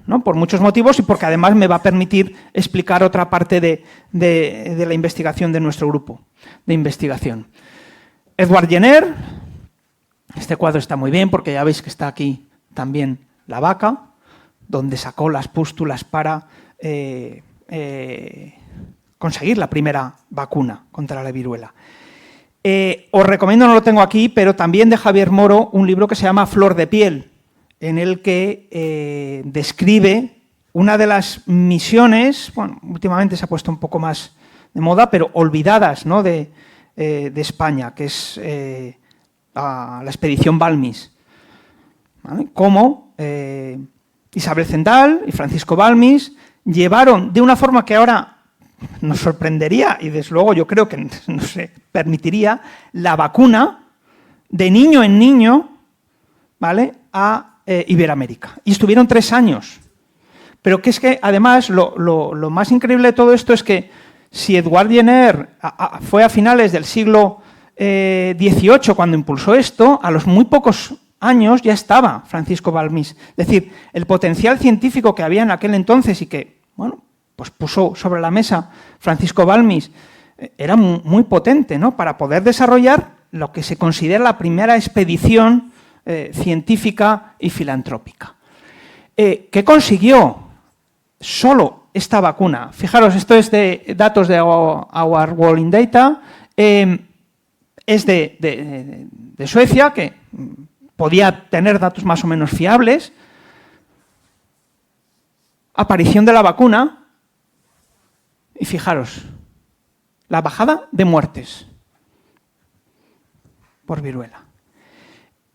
¿no? Por muchos motivos y porque además me va a permitir explicar otra parte de la investigación de nuestro grupo de investigación. Edward Jenner, este cuadro está muy bien porque ya veis que está aquí también la vaca, donde sacó las pústulas para conseguir la primera vacuna contra la viruela. Os recomiendo, no lo tengo aquí, pero también de Javier Moro, un libro que se llama Flor de piel, en el que describe una de las misiones, bueno, últimamente se ha puesto un poco más de moda, pero olvidadas, ¿no?, de España, que es la expedición Balmis. ¿Vale? Cómo Isabel Zendal y Francisco Balmis llevaron de una forma que ahora nos sorprendería y desde luego yo creo que no se permitiría la vacuna de niño en niño, ¿vale?, a Iberoamérica. Y estuvieron 3 años. Pero que es que además lo más increíble de todo esto es que si Edward Jenner fue a finales del siglo XVIII cuando impulsó esto, a los muy pocos años ya estaba Francisco Balmis. Es decir, el potencial científico que había en aquel entonces y que, bueno, pues puso sobre la mesa Francisco Balmis era muy potente, ¿no?, para poder desarrollar lo que se considera la primera expedición científica y filantrópica. ¿Qué consiguió solo esta vacuna? Fijaros, esto es de datos de Our World in Data, es de Suecia, que podía tener datos más o menos fiables. Aparición de la vacuna, Y fijaros, la bajada de muertes por viruela.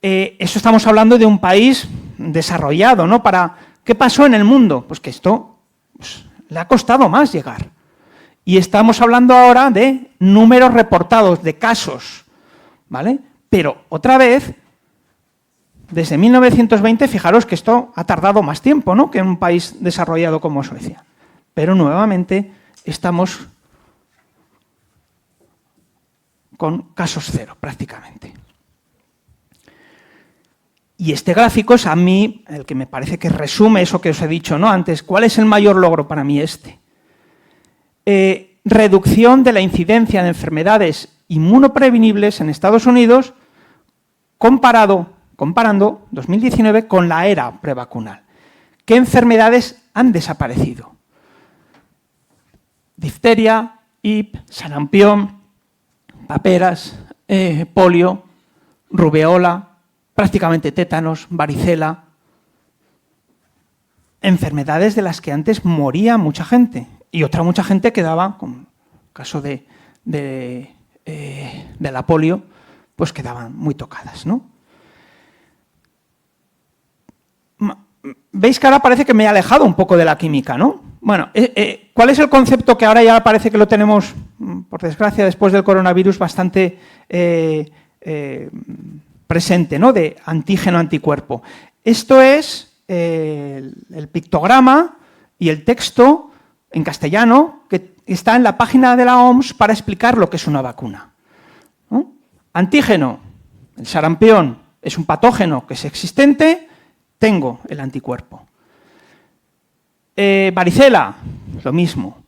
Eso estamos hablando de un país desarrollado, ¿no? ¿Qué pasó en el mundo? Pues que esto le ha costado más llegar. Y estamos hablando ahora de números reportados, de casos, ¿vale? Pero otra vez, desde 1920, fijaros que esto ha tardado más tiempo, ¿no?, que en un país desarrollado como Suecia. Pero nuevamente estamos con casos cero, prácticamente. Y este gráfico es a mí el que me parece que resume eso que os he dicho, ¿no?, antes. ¿Cuál es el mayor logro para mí este? Reducción de la incidencia de enfermedades inmunoprevenibles en Estados Unidos comparando 2019 con la era prevacunal. ¿Qué enfermedades han desaparecido? Difteria, hip, sarampión, paperas, polio, rubeola, prácticamente tétanos, varicela. Enfermedades de las que antes moría mucha gente y otra mucha gente quedaba, como el caso de la polio, pues quedaban muy tocadas, ¿no? Veis que ahora parece que me he alejado un poco de la química, ¿no? Bueno, ¿cuál es el concepto que ahora ya parece que lo tenemos, por desgracia, después del coronavirus, bastante presente, ¿no?, de antígeno-anticuerpo? Esto es el pictograma y el texto en castellano que está en la página de la OMS para explicar lo que es una vacuna, ¿no? Antígeno, el sarampión, es un patógeno que es existente, tengo el anticuerpo. Varicela, lo mismo.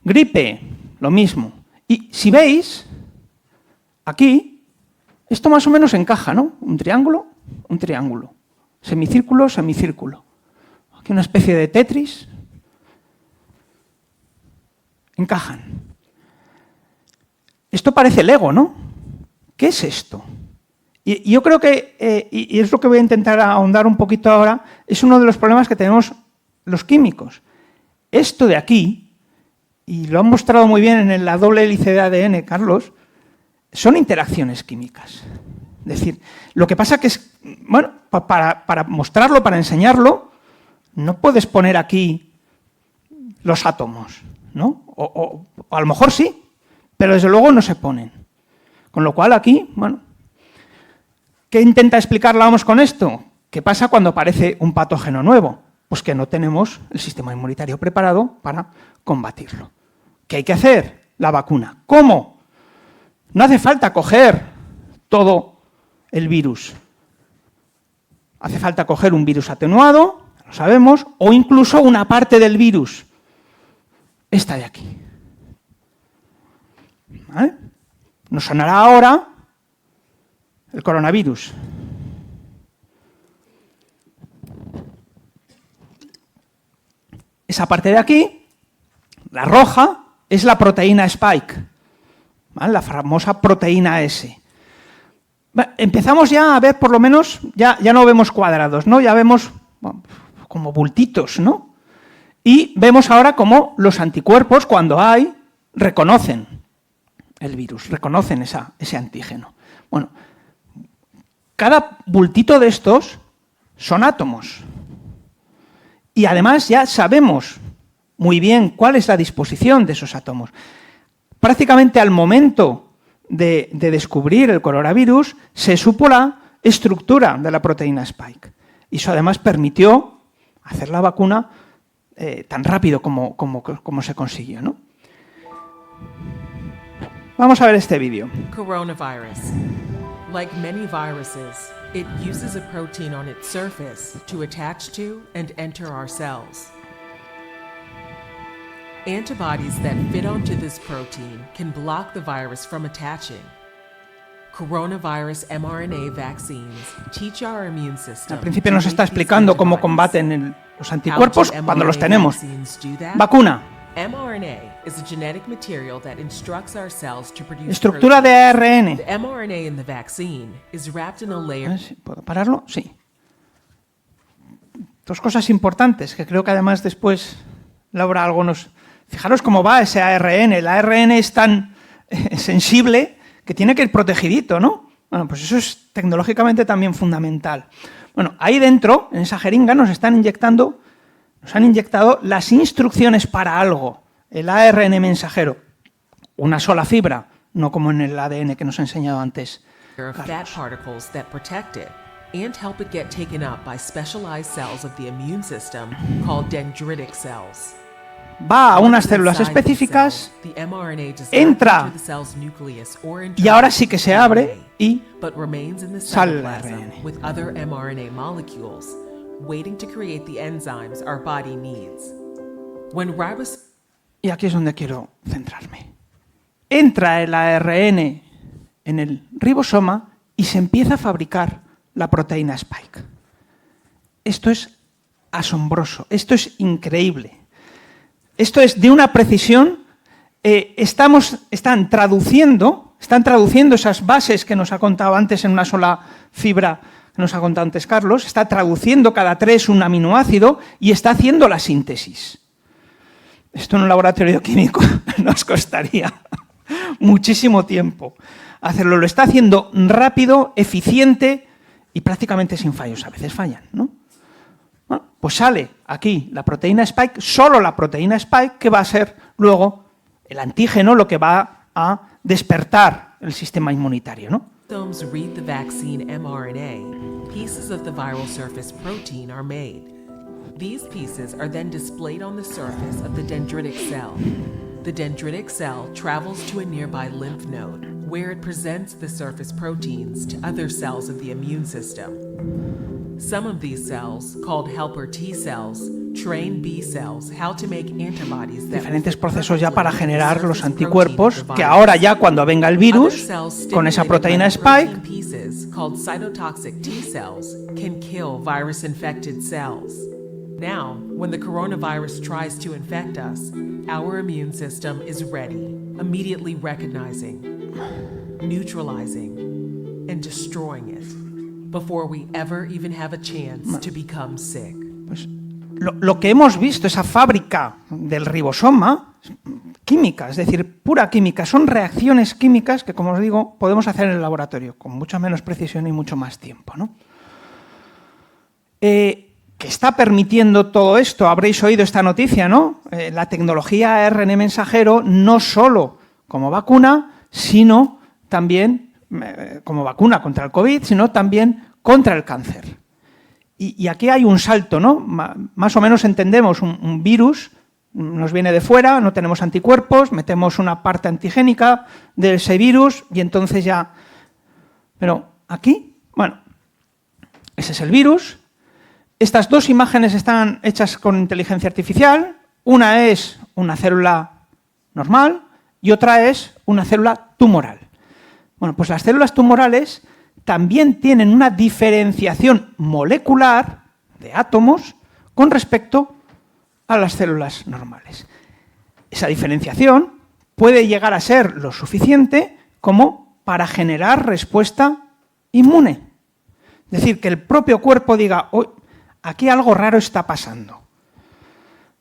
Gripe, lo mismo. Y si veis, aquí, esto más o menos encaja, ¿no? Un triángulo, semicírculo, semicírculo. Aquí una especie de Tetris. Encajan. Esto parece Lego, ¿no? ¿Qué es esto? Y yo creo que, y es lo que voy a intentar ahondar un poquito ahora, es uno de los problemas que tenemos los químicos. Esto de aquí, y lo han mostrado muy bien en la doble hélice de ADN, Carlos, son interacciones químicas. Es decir, lo que pasa que es, bueno, para mostrarlo, para enseñarlo, no puedes poner aquí los átomos, ¿no? O a lo mejor sí, pero desde luego no se ponen. Con lo cual aquí, bueno, ¿qué intenta explicar la OMS con esto? ¿Qué pasa cuando aparece un patógeno nuevo? Pues que no tenemos el sistema inmunitario preparado para combatirlo. ¿Qué hay que hacer? La vacuna. ¿Cómo? No hace falta coger todo el virus. Hace falta coger un virus atenuado, lo sabemos, o incluso una parte del virus. Esta de aquí. ¿Vale? Nos sonará ahora el coronavirus. Esa parte de aquí, la roja, es la proteína Spike, ¿vale?, la famosa proteína S. Empezamos ya a ver, por lo menos, ya no vemos cuadrados, ¿no? Ya vemos, bueno, como bultitos, ¿no? Y vemos ahora cómo los anticuerpos, cuando hay, reconocen el virus, reconocen ese antígeno. Bueno, cada bultito de estos son átomos. Y además ya sabemos muy bien cuál es la disposición de esos átomos. Prácticamente al momento de descubrir el coronavirus, se supo la estructura de la proteína Spike. Y eso además permitió hacer la vacuna tan rápido como se consiguió, ¿no? Vamos a ver este vídeo. Coronavirus. Like many viruses, it uses a protein on its surface to attach to and enter our cells. Antibodies that fit onto this protein can block the virus from attaching. Coronavirus mRNA vaccines teach our immune system. Al principio nos está explicando cómo combaten los anticuerpos cuando los tenemos. Vacuna. mRNA is a genetic material that instructs our cells to produce Estructura de ARN. The mRNA in the vaccine is wrapped in a layer. ¿Puedo pararlo? Sí. Dos cosas importantes que creo que además después Laura algo nos Fijaros cómo va ese ARN. El ARN es tan sensible que tiene que ir protegidito, ¿no? Bueno, pues eso es tecnológicamente también fundamental. Bueno, ahí dentro, en esa jeringa, nos han inyectado las instrucciones para algo, el ARN mensajero, una sola fibra, no como en el ADN que nos ha enseñado antes. There are fat particles that protect it and help it get taken up by specialized cells of the immune system called dendritic cells. Va a unas células específicas, entra y ahora sí que se abre y sale el ARN. With other mRNA molecules waiting to create the enzymes our body needs. When Y aquí es donde quiero centrarme. Entra el ARN en el ribosoma y se empieza a fabricar la proteína Spike. Esto es asombroso, esto es increíble. Esto es de una precisión. Están traduciendo esas bases que nos ha contado antes en una sola fibra, que nos ha contado antes Carlos, está traduciendo cada 3 un aminoácido y está haciendo la síntesis. Esto en un laboratorio químico nos costaría muchísimo tiempo hacerlo. Lo está haciendo rápido, eficiente y prácticamente sin fallos. A veces fallan, ¿no? Bueno, pues sale aquí la proteína Spike, solo la proteína Spike, que va a ser luego el antígeno, lo que va a despertar el sistema inmunitario, ¿no? Enzymes read the vaccine mRNA, pieces of the viral surface protein are made. These pieces are then displayed on the surface of the dendritic cell. The dendritic cell travels to a nearby lymph node, where it presents the surface proteins to other cells of the immune system. Some of these cells, called helper T cells, train B cells how to make antibodies that diferentes procesos ya para generar los anticuerpos, que ahora ya cuando venga el virus, con esa proteína Spike, pieces called cytotoxic T cells can kill virus-infected cells. Now, when the coronavirus tries to infect us, our immune system is ready, immediately recognizing, neutralizing, and destroying it before we ever even have a chance to become sick. Pues lo que hemos visto, esa fábrica del ribosoma, química, es decir, pura química, son reacciones químicas que, como os digo, podemos hacer en el laboratorio con mucha menos precisión y mucho más tiempo, ¿no? Que está permitiendo todo esto, habréis oído esta noticia, ¿no? La tecnología ARN mensajero no solo como vacuna, sino también como vacuna contra el COVID, sino también contra el cáncer. Y aquí hay un salto, ¿no? Más o menos entendemos un virus, nos viene de fuera, no tenemos anticuerpos, metemos una parte antigénica de ese virus y entonces ya... Pero aquí, bueno, ese es el virus. Estas dos imágenes están hechas con inteligencia artificial. Una es una célula normal y otra es una célula tumoral. Bueno, pues las células tumorales también tienen una diferenciación molecular de átomos con respecto a las células normales. Esa diferenciación puede llegar a ser lo suficiente como para generar respuesta inmune. Es decir, que el propio cuerpo diga, oh, aquí algo raro está pasando.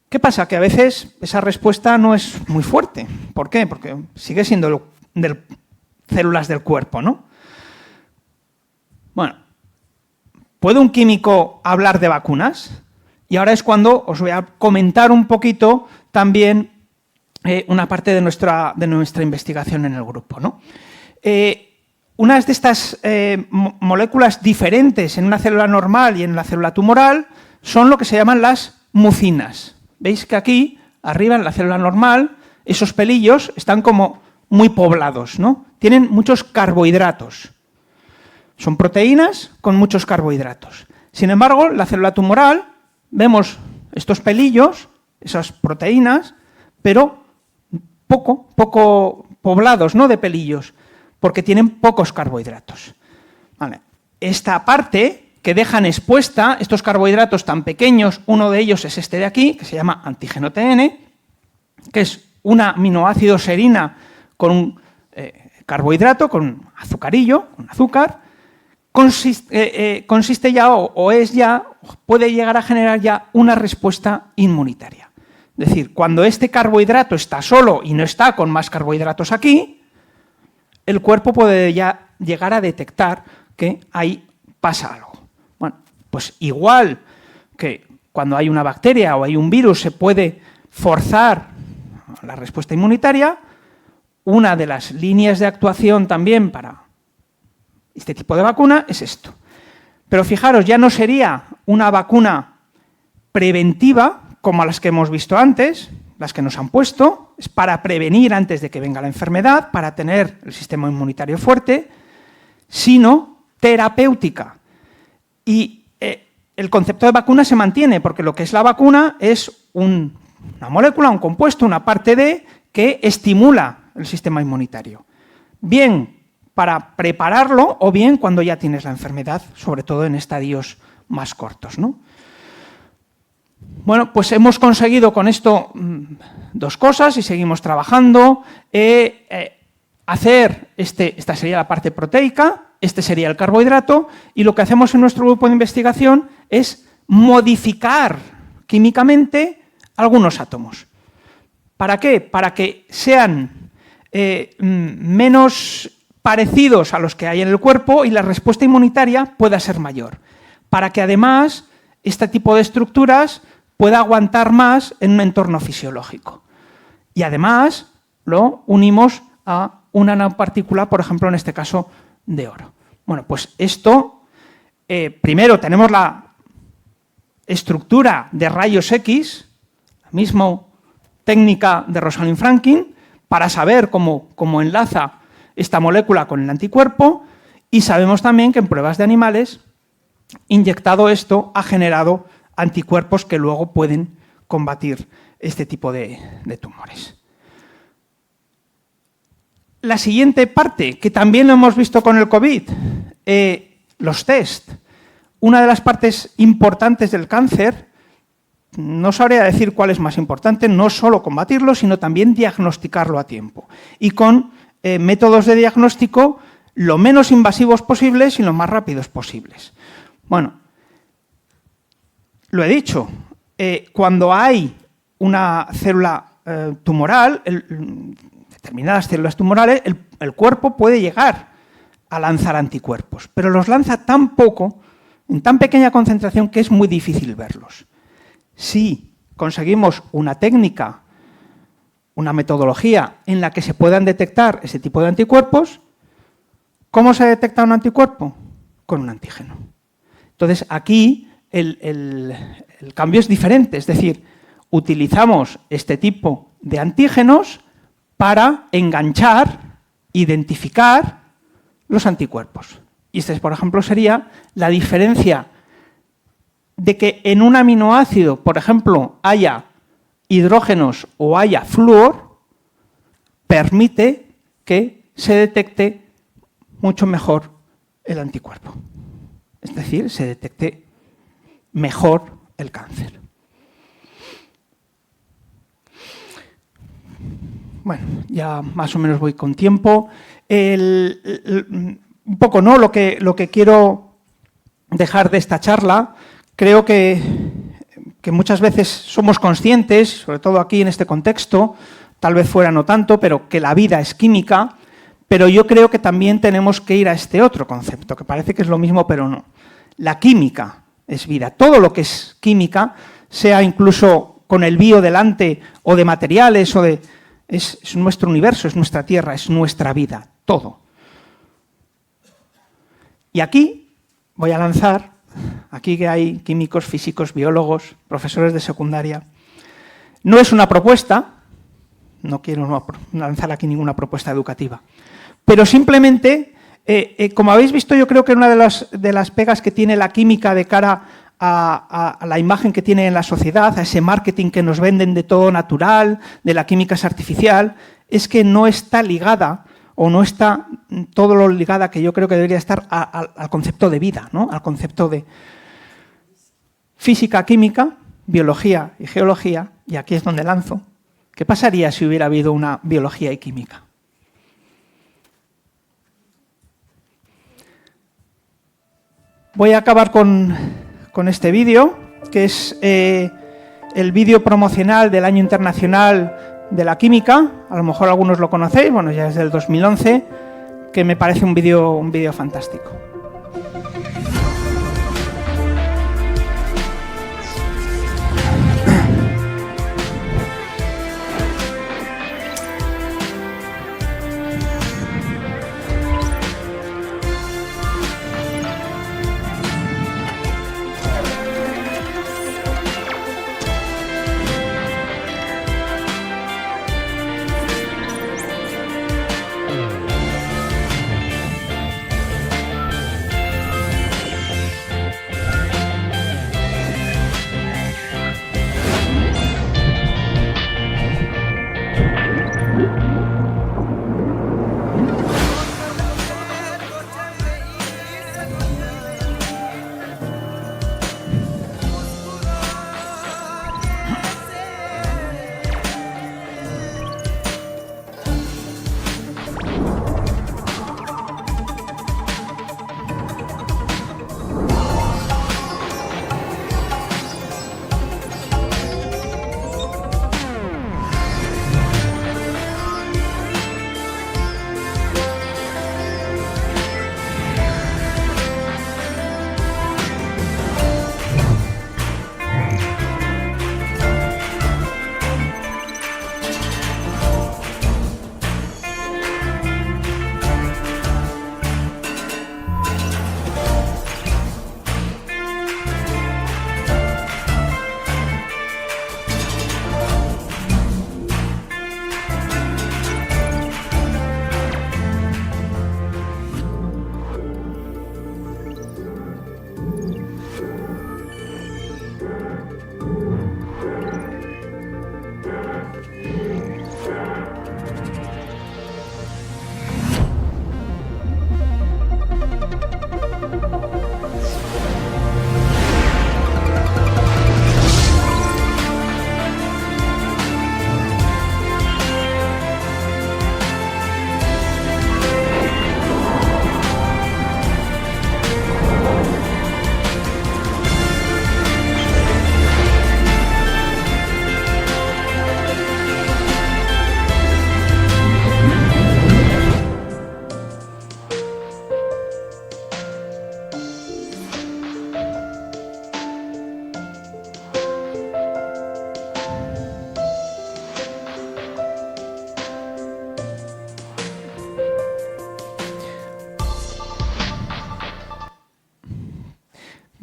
¿Qué pasa? Que a veces esa respuesta no es muy fuerte. ¿Por qué? Porque sigue siendo células del cuerpo, ¿no? Bueno, ¿puede un químico hablar de vacunas? Y ahora es cuando os voy a comentar un poquito también una parte de nuestra investigación en el grupo, ¿no? Unas de estas moléculas diferentes en una célula normal y en la célula tumoral son lo que se llaman las mucinas. Veis que aquí, arriba en la célula normal, esos pelillos están como muy poblados, ¿no? Tienen muchos carbohidratos. Son proteínas con muchos carbohidratos. Sin embargo, en la célula tumoral vemos estos pelillos, esas proteínas, pero poco poblados, ¿no?, de pelillos, porque tienen pocos carbohidratos. Vale. Esta parte que dejan expuesta, estos carbohidratos tan pequeños, uno de ellos es este de aquí, que se llama antígeno TN, que es un aminoácido serina con un carbohidrato, con un azucarillo, con azúcar, consiste ya o puede llegar a generar ya una respuesta inmunitaria. Es Es decir, cuando este carbohidrato está solo y no está con más carbohidratos aquí, el cuerpo puede ya llegar a detectar que ahí pasa algo. Bueno, pues igual que cuando hay una bacteria o hay un virus se puede forzar la respuesta inmunitaria, una de las líneas de actuación también para este tipo de vacuna es esto. Pero fijaros, ya no sería una vacuna preventiva como las que hemos visto antes, las que nos han puesto, es para prevenir antes de que venga la enfermedad, para tener el sistema inmunitario fuerte, sino terapéutica. Y el concepto de vacuna se mantiene, porque lo que es la vacuna es una molécula, un compuesto, una parte de que estimula el sistema inmunitario. Bien para prepararlo o bien cuando ya tienes la enfermedad, sobre todo en estadios más cortos, ¿no? Bueno, pues hemos conseguido con esto dos cosas y seguimos trabajando. Hacer, esta sería la parte proteica, este sería el carbohidrato, y lo que hacemos en nuestro grupo de investigación es modificar químicamente algunos átomos. ¿Para qué? Para que sean menos parecidos a los que hay en el cuerpo y la respuesta inmunitaria pueda ser mayor. Para que además este tipo de estructuras pueda aguantar más en un entorno fisiológico. Y además lo unimos a una nanopartícula, por ejemplo, en este caso, de oro. Bueno, pues esto, primero tenemos la estructura de rayos X, la misma técnica de Rosalind Franklin, para saber cómo enlaza esta molécula con el anticuerpo, y sabemos también que en pruebas de animales, inyectado esto, ha generado anticuerpos que luego pueden combatir este tipo de tumores. La siguiente parte, que también lo hemos visto con el COVID, los test. Una de las partes importantes del cáncer, no sabría decir cuál es más importante, no solo combatirlo, sino también diagnosticarlo a tiempo. Y con métodos de diagnóstico lo menos invasivos posibles y lo más rápidos posibles. Bueno, lo he dicho, cuando hay una célula tumoral, determinadas células tumorales, el cuerpo puede llegar a lanzar anticuerpos, pero los lanza tan poco, en tan pequeña concentración, que es muy difícil verlos. Si conseguimos una técnica, una metodología en la que se puedan detectar ese tipo de anticuerpos, ¿cómo se detecta un anticuerpo? Con un antígeno. Entonces, aquí el cambio es diferente, es decir, utilizamos este tipo de antígenos para enganchar, identificar los anticuerpos. Y este, por ejemplo, sería la diferencia de que en un aminoácido, por ejemplo, haya hidrógenos o haya flúor, permite que se detecte mucho mejor el anticuerpo. Es decir, se detecte mejor el cáncer. Bueno, ya más o menos voy con tiempo. Un poco, ¿no? Lo que quiero dejar de esta charla, creo que muchas veces somos conscientes, sobre todo aquí en este contexto, tal vez fuera no tanto, pero que la vida es química, pero yo creo que también tenemos que ir a este otro concepto, que parece que es lo mismo, pero no. La química es vida. Todo lo que es química, sea incluso con el bio delante o de materiales o de... Es nuestro universo, es nuestra tierra, es nuestra vida, todo. Y aquí voy a lanzar, aquí que hay químicos, físicos, biólogos, profesores de secundaria. No es una propuesta, no quiero lanzar aquí ninguna propuesta educativa, pero simplemente, como habéis visto, yo creo que una de las pegas que tiene la química de cara a la imagen que tiene en la sociedad, a ese marketing que nos venden de todo natural, de la química es artificial, es que no está ligada o no está todo lo ligada que yo creo que debería estar al concepto de vida, ¿no? Al concepto de física, química, biología y geología, y aquí es donde lanzo. ¿Qué pasaría si hubiera habido una biología y química? Voy a acabar con este vídeo, que es el vídeo promocional del Año Internacional de la Química. A lo mejor algunos lo conocéis, bueno, ya es del 2011, que me parece un vídeo fantástico.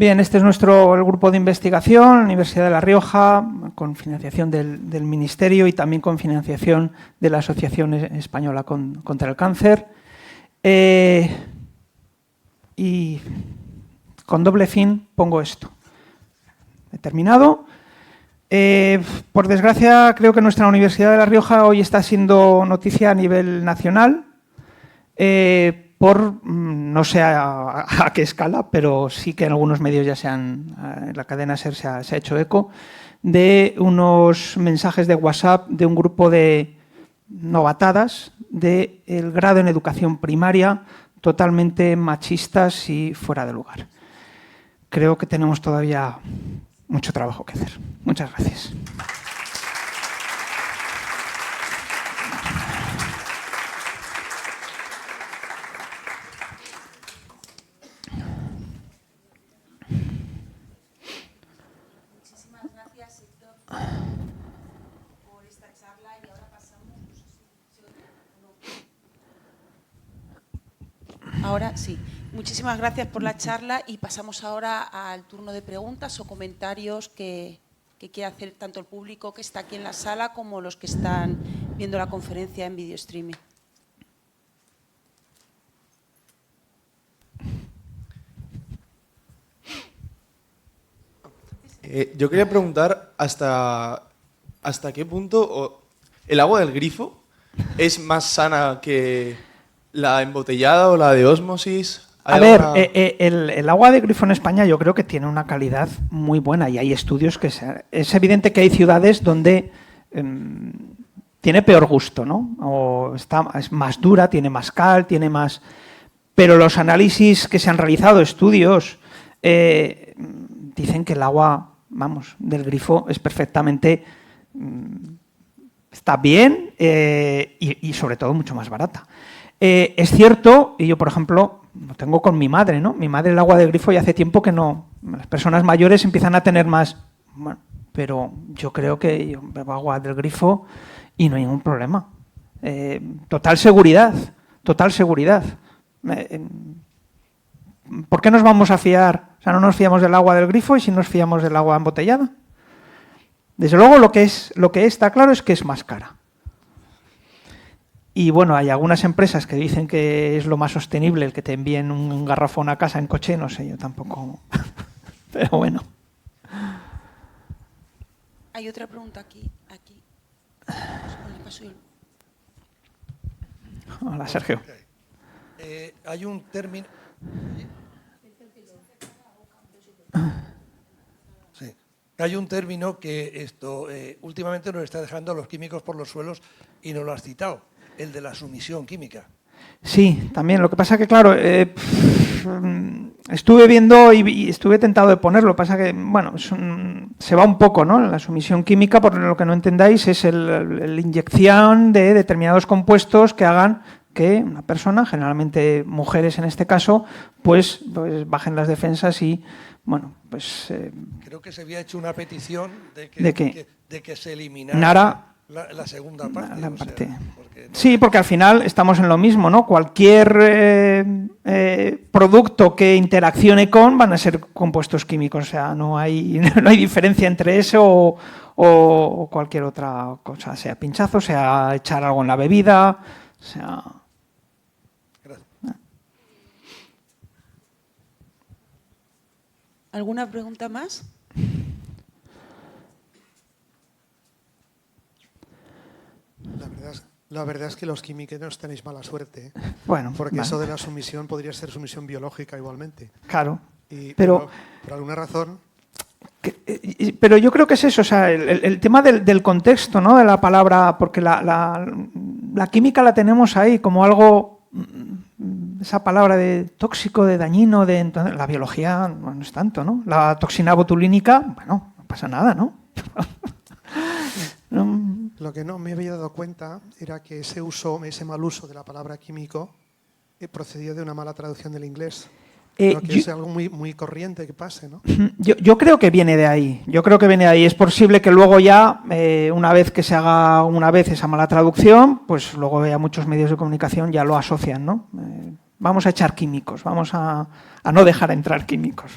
Bien, este es el grupo de investigación, Universidad de La Rioja, con financiación del Ministerio y también con financiación de la Asociación Española contra el Cáncer. Y con doble fin pongo esto. He terminado. Por desgracia, creo que nuestra Universidad de La Rioja hoy está siendo noticia a nivel nacional. No sé a qué escala, pero sí que en algunos medios ya en la cadena SER se ha hecho eco, de unos mensajes de WhatsApp de un grupo de novatadas del grado en educación primaria totalmente machistas y fuera de lugar. Creo que tenemos todavía mucho trabajo que hacer. Muchas gracias. Ahora sí. Muchísimas gracias por la charla y pasamos ahora al turno de preguntas o comentarios que quiera hacer tanto el público que está aquí en la sala como los que están viendo la conferencia en video streaming. Yo quería preguntar hasta qué punto el agua del grifo es más sana que la embotellada o la de ósmosis. A ver, el agua de grifo en España yo creo que tiene una calidad muy buena y hay estudios que... Es evidente que hay ciudades donde tiene peor gusto, ¿no? O es más dura, tiene más cal, tiene más... Pero los análisis que se han realizado, estudios, dicen que el agua vamos, del grifo es perfectamente, está bien y sobre todo mucho más barata. Es cierto, y yo por ejemplo lo tengo con mi madre, ¿no? Mi madre el agua del grifo ya hace tiempo que no, las personas mayores empiezan a tener más, bueno, pero yo creo que yo bebo agua del grifo y no hay ningún problema. Total seguridad, total seguridad. ¿Por qué nos vamos a fiar? O sea, no nos fiamos del agua del grifo y si nos fiamos del agua embotellada. Desde luego lo que está claro es que es más cara. Y bueno, hay algunas empresas que dicen que es lo más sostenible el que te envíen un garrafón a casa en coche, no sé, yo tampoco. Pero bueno. Hay otra pregunta aquí. Le paso yo. Hola, Sergio. Hay un término... Sí. Hay un término que últimamente nos está dejando a los químicos por los suelos y no lo has citado, el de la sumisión química. Sí, también. Lo que pasa que, claro, estuve viendo y estuve tentado de ponerlo. Lo que pasa que, bueno, se va un poco, ¿no? La sumisión química, por lo que no entendáis, es la inyección de determinados compuestos que hagan que una persona, generalmente mujeres en este caso, pues bajen las defensas y, bueno, pues... Creo que se había hecho una petición de que se eliminara Nara, la segunda parte. la parte. Porque sí, porque al final estamos en lo mismo, ¿no? Cualquier producto que interaccione con van a ser compuestos químicos, o sea, no hay diferencia entre eso o cualquier otra cosa, sea pinchazo, sea echar algo en la bebida, sea... ¿Alguna pregunta más? La verdad es que los químicos tenéis mala suerte, ¿eh? Bueno, porque vale. eso de la sumisión podría ser sumisión biológica igualmente. Claro, Pero por alguna razón... Pero yo creo que es eso, o sea, el tema del contexto, ¿no? De la palabra, porque la química la tenemos ahí como algo, esa palabra de tóxico, de dañino, entonces, la biología no es tanto, ¿no? La toxina botulínica, bueno, no pasa nada, ¿no? Lo que no me había dado cuenta era que ese mal uso de la palabra químico procedía de una mala traducción del inglés. Que es algo muy corriente que pase, ¿no? Yo creo que viene de ahí. Yo creo que viene de ahí. Es posible que luego ya, una vez que se haga esa mala traducción, pues luego ya muchos medios de comunicación ya lo asocian, ¿no? Vamos a echar químicos, vamos a no dejar entrar químicos.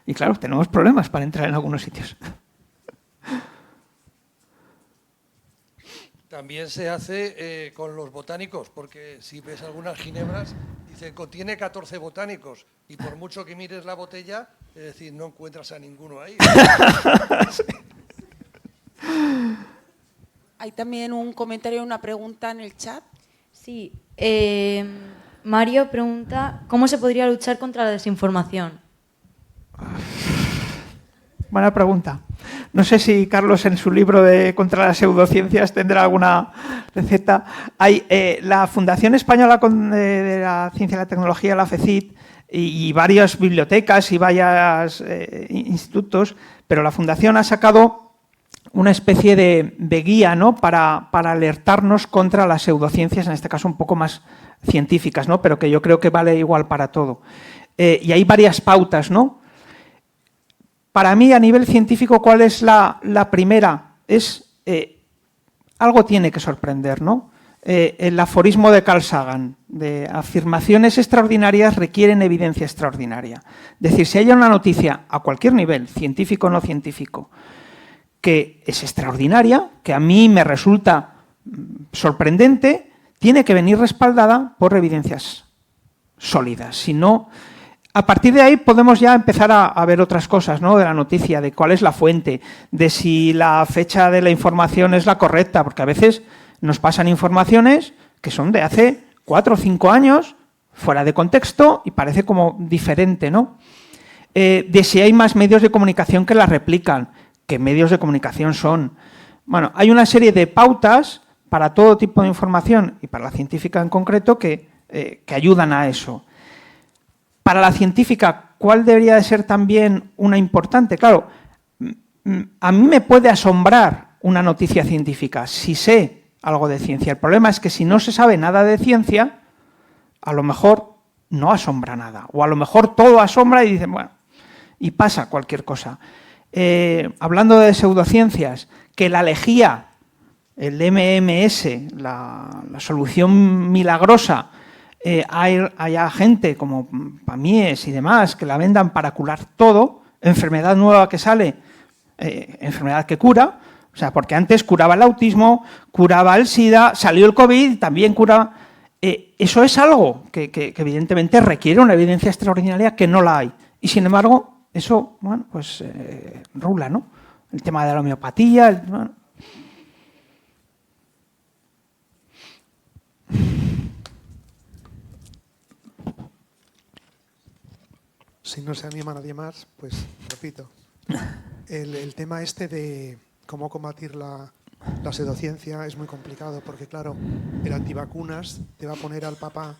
Y claro, tenemos problemas para entrar en algunos sitios. también se hace con los botánicos, porque si ves algunas ginebras, dicen contiene 14 botánicos y por mucho que mires la botella, es decir, no encuentras a ninguno ahí. Sí. Hay también un comentario, una pregunta en el chat. Sí, Mario pregunta, ¿cómo se podría luchar contra la desinformación? Buena pregunta. No sé si Carlos en su libro de Contra las pseudociencias tendrá alguna receta. Hay la Fundación Española de la Ciencia y la Tecnología, la FECIT, y varias bibliotecas y varios institutos, pero la Fundación ha sacado una especie de guía, ¿no?, para alertarnos contra las pseudociencias, en este caso un poco más científicas, ¿no?, pero que yo creo que vale igual para todo. Y hay varias pautas, ¿no? Para mí, a nivel científico, ¿cuál es la primera? Algo tiene que sorprender, ¿no? El aforismo de Carl Sagan, de afirmaciones extraordinarias requieren evidencia extraordinaria. Es decir, si hay una noticia a cualquier nivel, científico o no científico, que es extraordinaria, que a mí me resulta sorprendente, tiene que venir respaldada por evidencias sólidas. Si no, a partir de ahí podemos ya empezar a ver otras cosas, ¿no?, de la noticia, de cuál es la fuente, de si la fecha de la información es la correcta, porque a veces nos pasan informaciones que son de hace 4 o 5 años, fuera de contexto, y parece como diferente, ¿no? De si hay más medios de comunicación que las replican, qué medios de comunicación son. Bueno, hay una serie de pautas para todo tipo de información, y para la científica en concreto, que ayudan a eso. Para la científica, ¿cuál debería de ser también una importante? Claro, a mí me puede asombrar una noticia científica si sé algo de ciencia. El problema es que si no se sabe nada de ciencia, a lo mejor no asombra nada. O a lo mejor todo asombra y dicen, bueno, y pasa cualquier cosa. Hablando de pseudociencias, que la lejía, el MMS, la solución milagrosa, haya gente como Pamies y demás que la vendan para curar todo, enfermedad nueva que sale, enfermedad que cura, o sea, porque antes curaba el autismo, curaba el SIDA, salió el COVID, también cura. Eso es algo que evidentemente requiere una evidencia extraordinaria que no la hay. Y sin embargo, eso, bueno, pues rula, ¿no? El tema de la homeopatía, bueno. Si no se anima nadie más, pues repito. El tema este de cómo combatir la pseudociencia es muy complicado porque, claro, el antivacunas te va a poner al papá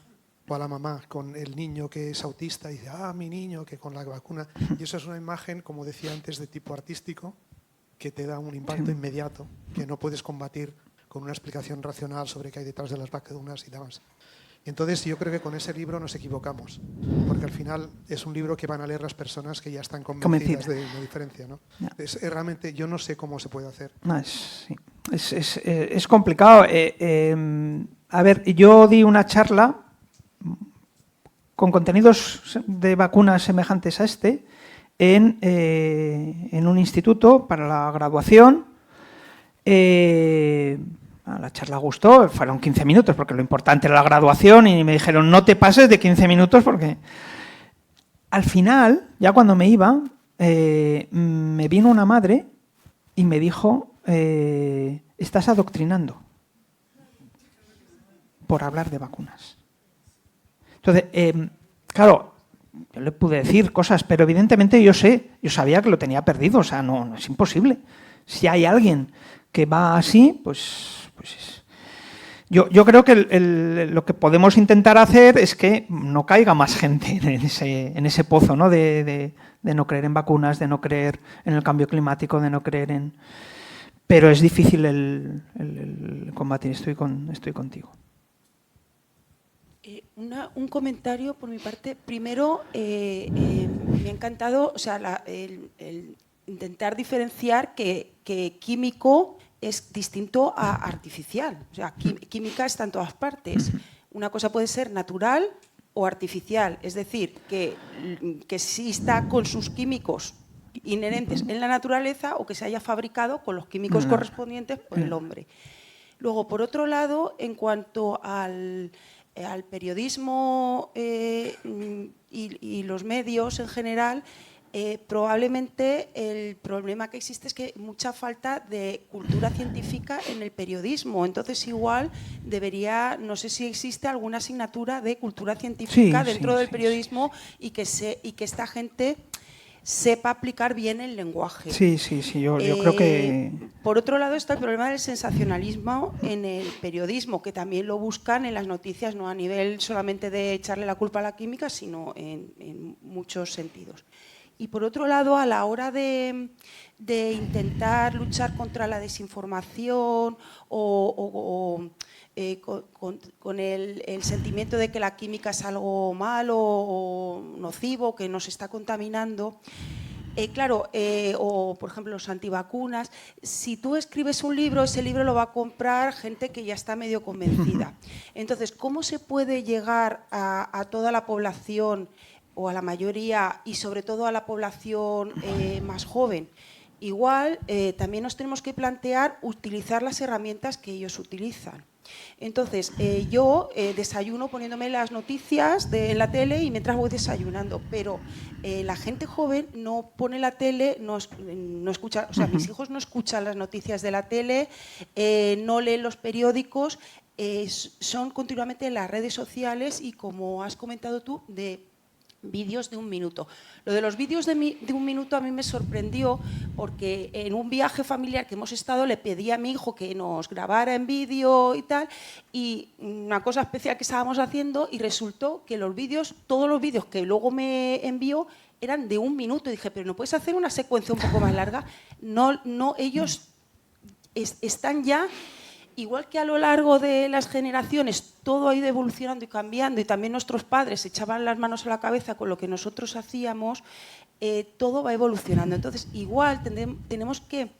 o a la mamá con el niño que es autista y dice, mi niño que con la vacuna. Y eso es una imagen, como decía antes, de tipo artístico que te da un impacto inmediato que no puedes combatir con una explicación racional sobre qué hay detrás de las vacunas y demás. Entonces yo creo que con ese libro nos equivocamos, porque al final es un libro que van a leer las personas que ya están convencidas de la diferencia, ¿no? Ya. Realmente yo no sé cómo se puede hacer. Es complicado. A ver, yo di una charla con contenidos de vacunas semejantes a este en un instituto para la graduación. La charla gustó, fueron 15 minutos porque lo importante era la graduación y me dijeron no te pases de 15 minutos porque al final, ya cuando me iba, me vino una madre y me dijo estás adoctrinando por hablar de vacunas. Entonces, claro, yo le pude decir cosas, pero evidentemente yo sabía que lo tenía perdido, o sea, no es imposible. Si hay alguien que va así, pues yo creo que lo que podemos intentar hacer es que no caiga más gente en ese pozo, ¿no? de no creer en vacunas, de no creer en el cambio climático, de no creer en... Pero es difícil el combatir, estoy contigo. Un comentario por mi parte. Primero, me ha encantado, o sea, el intentar diferenciar que químico es distinto a artificial. O sea, química está en todas partes. Una cosa puede ser natural o artificial, es decir, que sí está con sus químicos inherentes en la naturaleza o que se haya fabricado con los químicos correspondientes por el hombre. Luego, por otro lado, en cuanto al periodismo y los medios en general, probablemente el problema que existe es que mucha falta de cultura científica en el periodismo. Entonces igual debería, no sé si existe alguna asignatura de cultura científica dentro del periodismo y que esta gente sepa aplicar bien el lenguaje. Yo creo que... Por otro lado está el problema del sensacionalismo en el periodismo, que también lo buscan en las noticias, no a nivel solamente de echarle la culpa a la química, sino en muchos sentidos. Y por otro lado, a la hora de intentar luchar contra la desinformación o con el sentimiento de que la química es algo malo o nocivo, que nos está contaminando, o por ejemplo los antivacunas, si tú escribes un libro, ese libro lo va a comprar gente que ya está medio convencida. Entonces, ¿cómo se puede llegar a toda la población o a la mayoría y sobre todo a la población más joven? Igual también nos tenemos que plantear utilizar las herramientas que ellos utilizan. Entonces, yo desayuno poniéndome las noticias en la tele y mientras voy desayunando, pero la gente joven no pone la tele, no escucha, o sea, mis hijos no escuchan las noticias de la tele, no leen los periódicos, son continuamente en las redes sociales y, como has comentado tú, de vídeos de 1 minuto. Lo de los vídeos de 1 minuto a mí me sorprendió porque en un viaje familiar que hemos estado le pedí a mi hijo que nos grabara en vídeo y tal, y una cosa especial que estábamos haciendo, y resultó que los vídeos, todos los vídeos que luego me envió eran de 1 minuto. Y dije, pero ¿no puedes hacer una secuencia un poco más larga? Ellos están ya, igual que a lo largo de las generaciones todo ha ido evolucionando y cambiando, y también nuestros padres echaban las manos a la cabeza con lo que nosotros hacíamos, todo va evolucionando. Entonces, igual tenemos que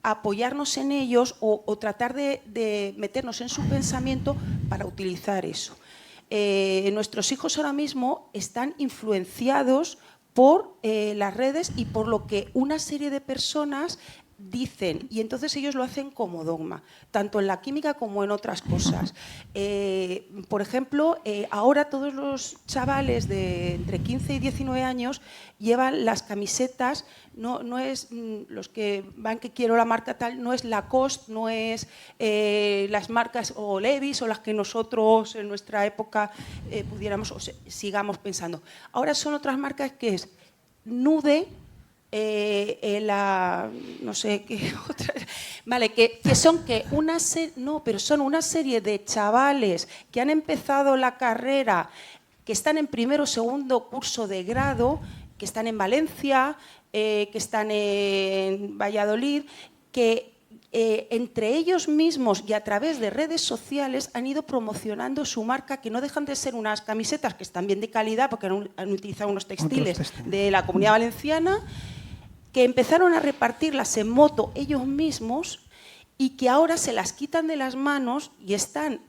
apoyarnos en ellos o tratar de meternos en su pensamiento para utilizar eso. Nuestros hijos ahora mismo están influenciados por las redes y por lo que una serie de personas dicen, y entonces ellos lo hacen como dogma, tanto en la química como en otras cosas. Por ejemplo, ahora todos los chavales de entre 15 y 19 años llevan las camisetas, no es los que van que quiero la marca tal, no es Lacoste, no es las marcas o Levi's o las que nosotros en nuestra época pudiéramos o sigamos pensando. Ahora son otras marcas que es Nude, no sé qué otra, vale, que son son una serie de chavales que han empezado la carrera, que están en primero o segundo curso de grado, que están en Valencia, que están en Valladolid, que entre ellos mismos y a través de redes sociales han ido promocionando su marca, que no dejan de ser unas camisetas que están bien de calidad porque han utilizado unos textiles de la Comunidad Valenciana, que empezaron a repartirlas en moto ellos mismos y que ahora se las quitan de las manos y están,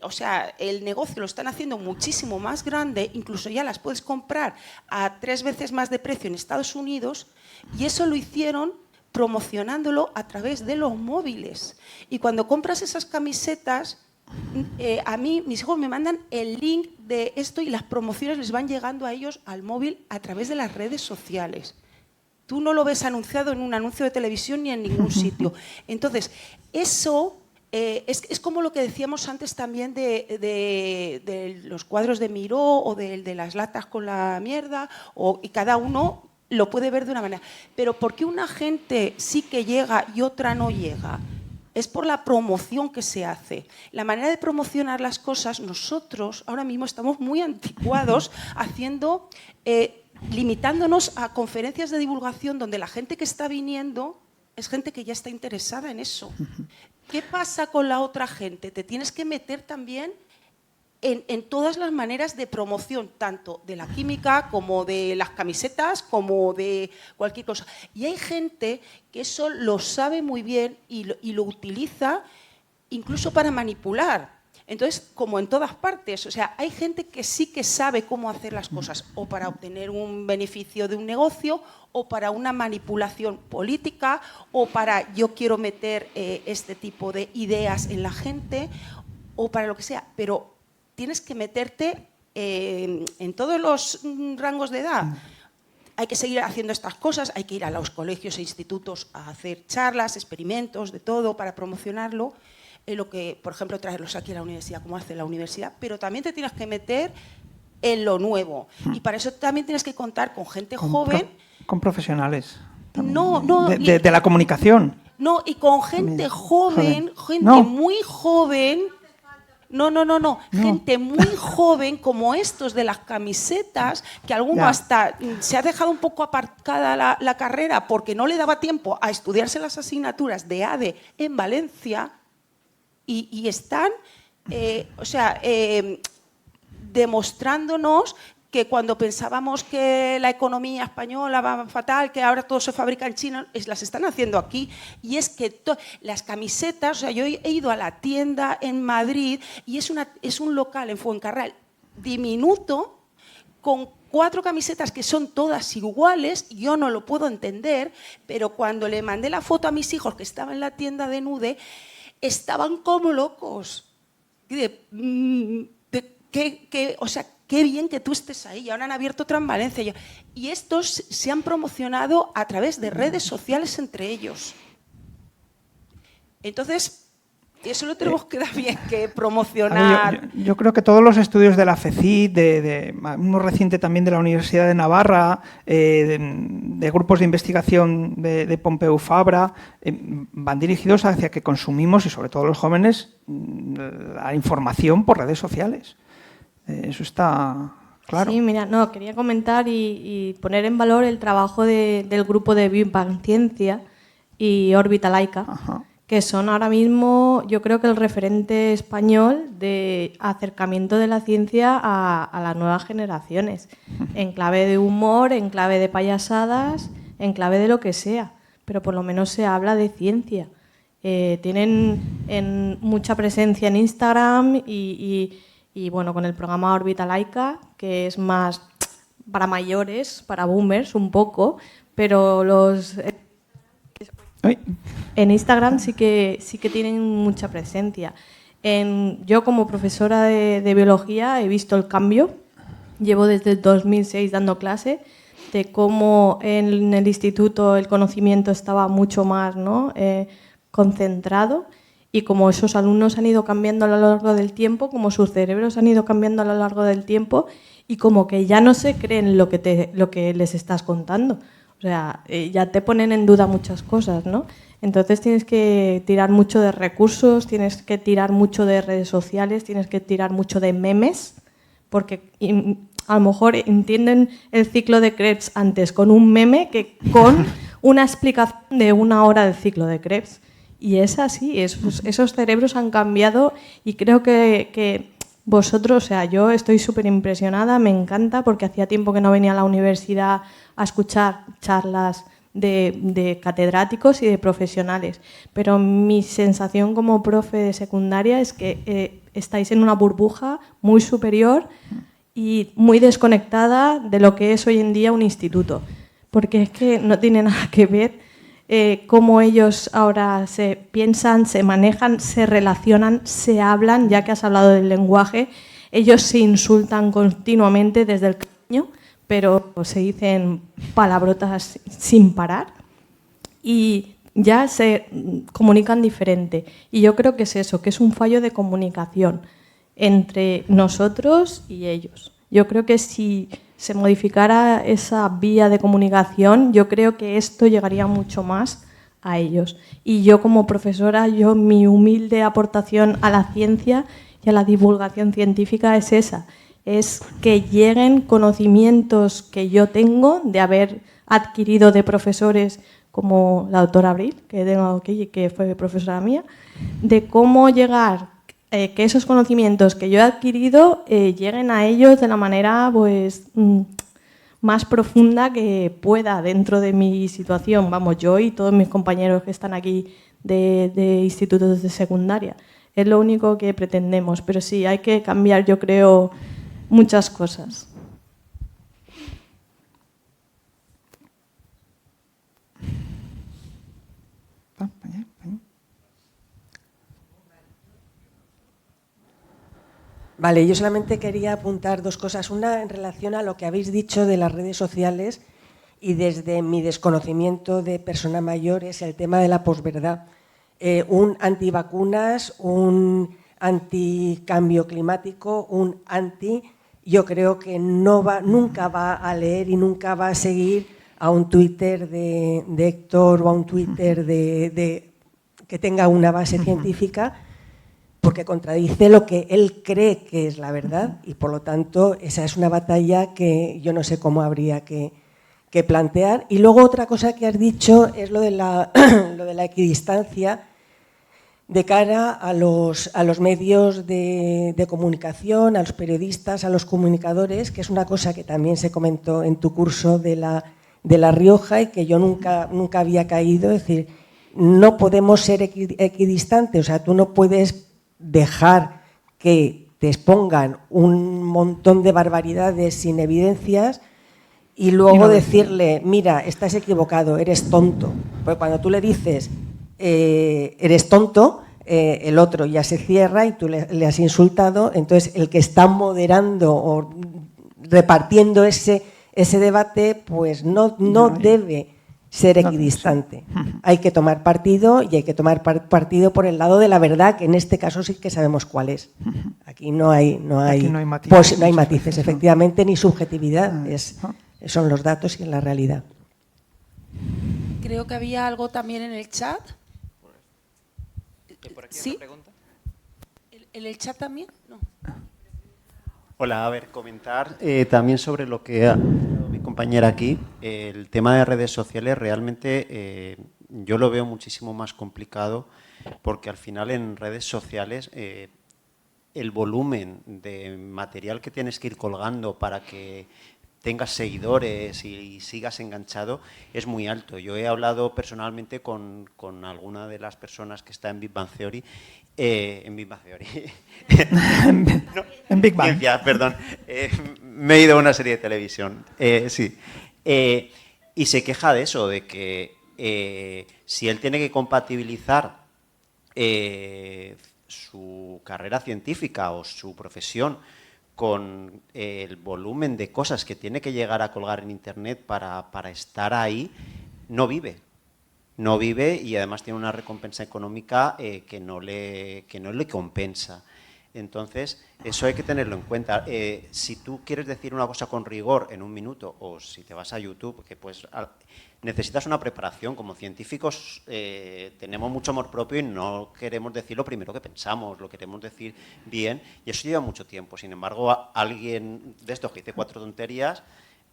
o sea, el negocio lo están haciendo muchísimo más grande, incluso ya las puedes comprar a 3 veces más de precio en Estados Unidos, y eso lo hicieron promocionándolo a través de los móviles. Y cuando compras esas camisetas, a mí, mis hijos me mandan el link de esto y las promociones les van llegando a ellos al móvil a través de las redes sociales. Tú no lo ves anunciado en un anuncio de televisión ni en ningún sitio. Entonces, eso es como lo que decíamos antes también de los cuadros de Miró o de las latas con la mierda, y cada uno lo puede ver de una manera. Pero ¿por qué una gente sí que llega y otra no llega? Es por la promoción que se hace. La manera de promocionar las cosas, nosotros ahora mismo estamos muy anticuados haciendo... limitándonos a conferencias de divulgación donde la gente que está viniendo es gente que ya está interesada en eso. ¿Qué pasa con la otra gente? Te tienes que meter también en todas las maneras de promoción, tanto de la química como de las camisetas, como de cualquier cosa. Y hay gente que eso lo sabe muy bien y lo utiliza incluso para manipular. Entonces, como en todas partes, o sea, hay gente que sí que sabe cómo hacer las cosas, o para obtener un beneficio de un negocio, o para una manipulación política, o para yo quiero meter este tipo de ideas en la gente, o para lo que sea. Pero tienes que meterte en todos los rangos de edad. Hay que seguir haciendo estas cosas, hay que ir a los colegios e institutos a hacer charlas, experimentos, de todo, para promocionarlo. Lo que, por ejemplo, traerlos aquí a la universidad, como hace la universidad, pero también te tienes que meter en lo nuevo. Y para eso también tienes que contar con gente joven. Con profesionales. No, de la comunicación. No, y con gente joven, gente muy joven. No. Gente muy joven, como estos de las camisetas, que alguno hasta se ha dejado un poco aparcada la carrera porque no le daba tiempo a estudiarse las asignaturas de ADE en Valencia. Y están, demostrándonos que cuando pensábamos que la economía española va fatal, que ahora todo se fabrica en China, las están haciendo aquí. Y es que las camisetas, o sea, yo he ido a la tienda en Madrid y es un local en Fuencarral diminuto, con 4 camisetas que son todas iguales. Yo no lo puedo entender, pero cuando le mandé la foto a mis hijos que estaba en la tienda de Nude, estaban como locos. O sea, qué bien que tú estés ahí. Y ahora han abierto otra en Valencia. Y estos se han promocionado a través de redes sociales entre ellos. Entonces, eso lo tenemos que dar bien, que promocionar. Yo creo que todos los estudios de la FECIT, uno reciente también de la Universidad de Navarra, de grupos de investigación de Pompeu Fabra, van dirigidos hacia que consumimos, y sobre todo los jóvenes, la información por redes sociales. Eso está Claro. Sí, mira, no, quería comentar y poner en valor el trabajo del grupo de Big Bang Ciencia y Órbita Laica, Ajá. que son ahora mismo, yo creo que el referente español de acercamiento de la ciencia a las nuevas generaciones, en clave de humor, en clave de payasadas, en clave de lo que sea, pero por lo menos se habla de ciencia. Tienen mucha presencia en Instagram y bueno, con el programa Órbita Laica, que es más para mayores, para boomers un poco, pero Ay, en Instagram sí que tienen mucha presencia. Yo como profesora de biología he visto el cambio. Llevo desde el 2006 dando clase de cómo en el instituto el conocimiento estaba mucho más, ¿no? Concentrado, y como esos alumnos han ido cambiando a lo largo del tiempo, como sus cerebros han ido cambiando a lo largo del tiempo, y como que ya no se creen lo que les estás contando. O sea, ya te ponen en duda muchas cosas, ¿no? Entonces tienes que tirar mucho de recursos, tienes que tirar mucho de redes sociales, tienes que tirar mucho de memes, porque a lo mejor entienden el ciclo de Krebs antes con un meme que con una explicación de 1 hora del ciclo de Krebs. Y es así, esos cerebros han cambiado, y creo que vosotros, o sea, yo estoy súper impresionada, me encanta, porque hacía tiempo que no venía a la universidad a escuchar charlas de catedráticos y de profesionales, pero mi sensación como profe de secundaria es que estáis en una burbuja muy superior y muy desconectada de lo que es hoy en día un instituto, porque es que no tiene nada que ver cómo ellos ahora se piensan, se manejan, se relacionan, se hablan. Ya que has hablado del lenguaje, ellos se insultan continuamente desde el cariño, pero se dicen palabrotas sin parar y ya se comunican diferente. Y yo creo que es eso, que es un fallo de comunicación entre nosotros y ellos. Yo creo que si se modificara esa vía de comunicación, yo creo que esto llegaría mucho más a ellos. Y yo como profesora, mi humilde aportación a la ciencia y a la divulgación científica es esa, es que lleguen conocimientos que yo tengo de haber adquirido de profesores como la doctora Abril, que tengo aquí, que fue profesora mía, de cómo llegar, que esos conocimientos que yo he adquirido lleguen a ellos de la manera pues más profunda que pueda dentro de mi situación. Vamos, yo y todos mis compañeros que están aquí de institutos de secundaria. Es lo único que pretendemos, pero sí, hay que cambiar, yo creo, muchas cosas. Vale, yo solamente quería apuntar 2 cosas. Una, en relación a lo que habéis dicho de las redes sociales, y desde mi desconocimiento de persona mayor, es el tema de la posverdad. Un antivacunas, un anticambio climático, un anti... Yo creo que nunca va a leer y nunca va a seguir a un Twitter de Héctor o a un Twitter que tenga una base científica, porque contradice lo que él cree que es la verdad, y por lo tanto esa es una batalla que yo no sé cómo habría que plantear. Y luego otra cosa que has dicho es lo de la equidistancia de cara a los medios de comunicación, a los periodistas, a los comunicadores, que es una cosa que también se comentó en tu curso de La Rioja y que yo nunca había caído. Es decir, no podemos ser equidistantes, o sea, tú no puedes dejar que te expongan un montón de barbaridades sin evidencias y luego decirle, mira, estás equivocado, eres tonto. Porque cuando tú le dices, eres tonto, el otro ya se cierra y tú le has insultado. Entonces, el que está moderando o repartiendo ese debate, pues no debe ser equidistante. Hay que tomar partido, y hay que tomar partido por el lado de la verdad, que en este caso sí que sabemos cuál es. Aquí no hay matices, pues, no hay matices, efectivamente, ni subjetividad. Son los datos y la realidad. Creo que había algo también en el chat. ¿Por aquí ¿Sí? una pregunta? ¿En el chat también? No. Hola, a ver, comentar también sobre lo que ha dicho mi compañera aquí. El tema de redes sociales realmente yo lo veo muchísimo más complicado porque al final en redes sociales el volumen de material que tienes que ir colgando para que tengas seguidores y sigas enganchado es muy alto. Yo he hablado personalmente con alguna de las personas que está en Big Bang Theory, en Big Bang Theory. No, en Big Bang. Ciencia, perdón. Me he ido a una serie de televisión. Sí. Y se queja de eso, de que si él tiene que compatibilizar su carrera científica o su profesión con el volumen de cosas que tiene que llegar a colgar en Internet para estar ahí, no vive. No vive y además tiene una recompensa económica que no le compensa. Entonces, eso hay que tenerlo en cuenta. Si tú quieres decir una cosa con rigor en un minuto, o si te vas a YouTube, que pues necesitas una preparación. Como científicos tenemos mucho amor propio y no queremos decir lo primero que pensamos, lo queremos decir bien, y eso lleva mucho tiempo. Sin embargo, alguien de estos que dice 4 tonterías,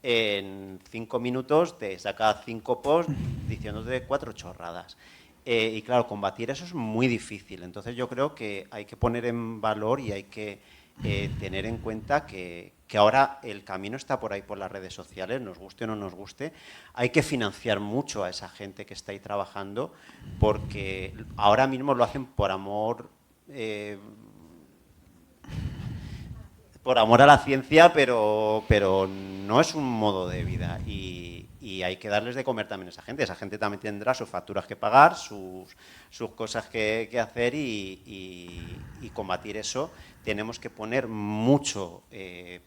en 5 minutos te saca 5 posts diciéndote 4 chorradas. Y claro, combatir eso es muy difícil. Entonces yo creo que hay que poner en valor y hay que tener en cuenta que ahora el camino está por ahí, por las redes sociales, nos guste o no nos guste. Hay que financiar mucho a esa gente que está ahí trabajando, porque ahora mismo lo hacen por amor a la ciencia, pero no es un modo de vida. Y hay que darles de comer también a esa gente. Esa gente también tendrá sus facturas que pagar, sus cosas que hacer y combatir eso. Tenemos que poner mucho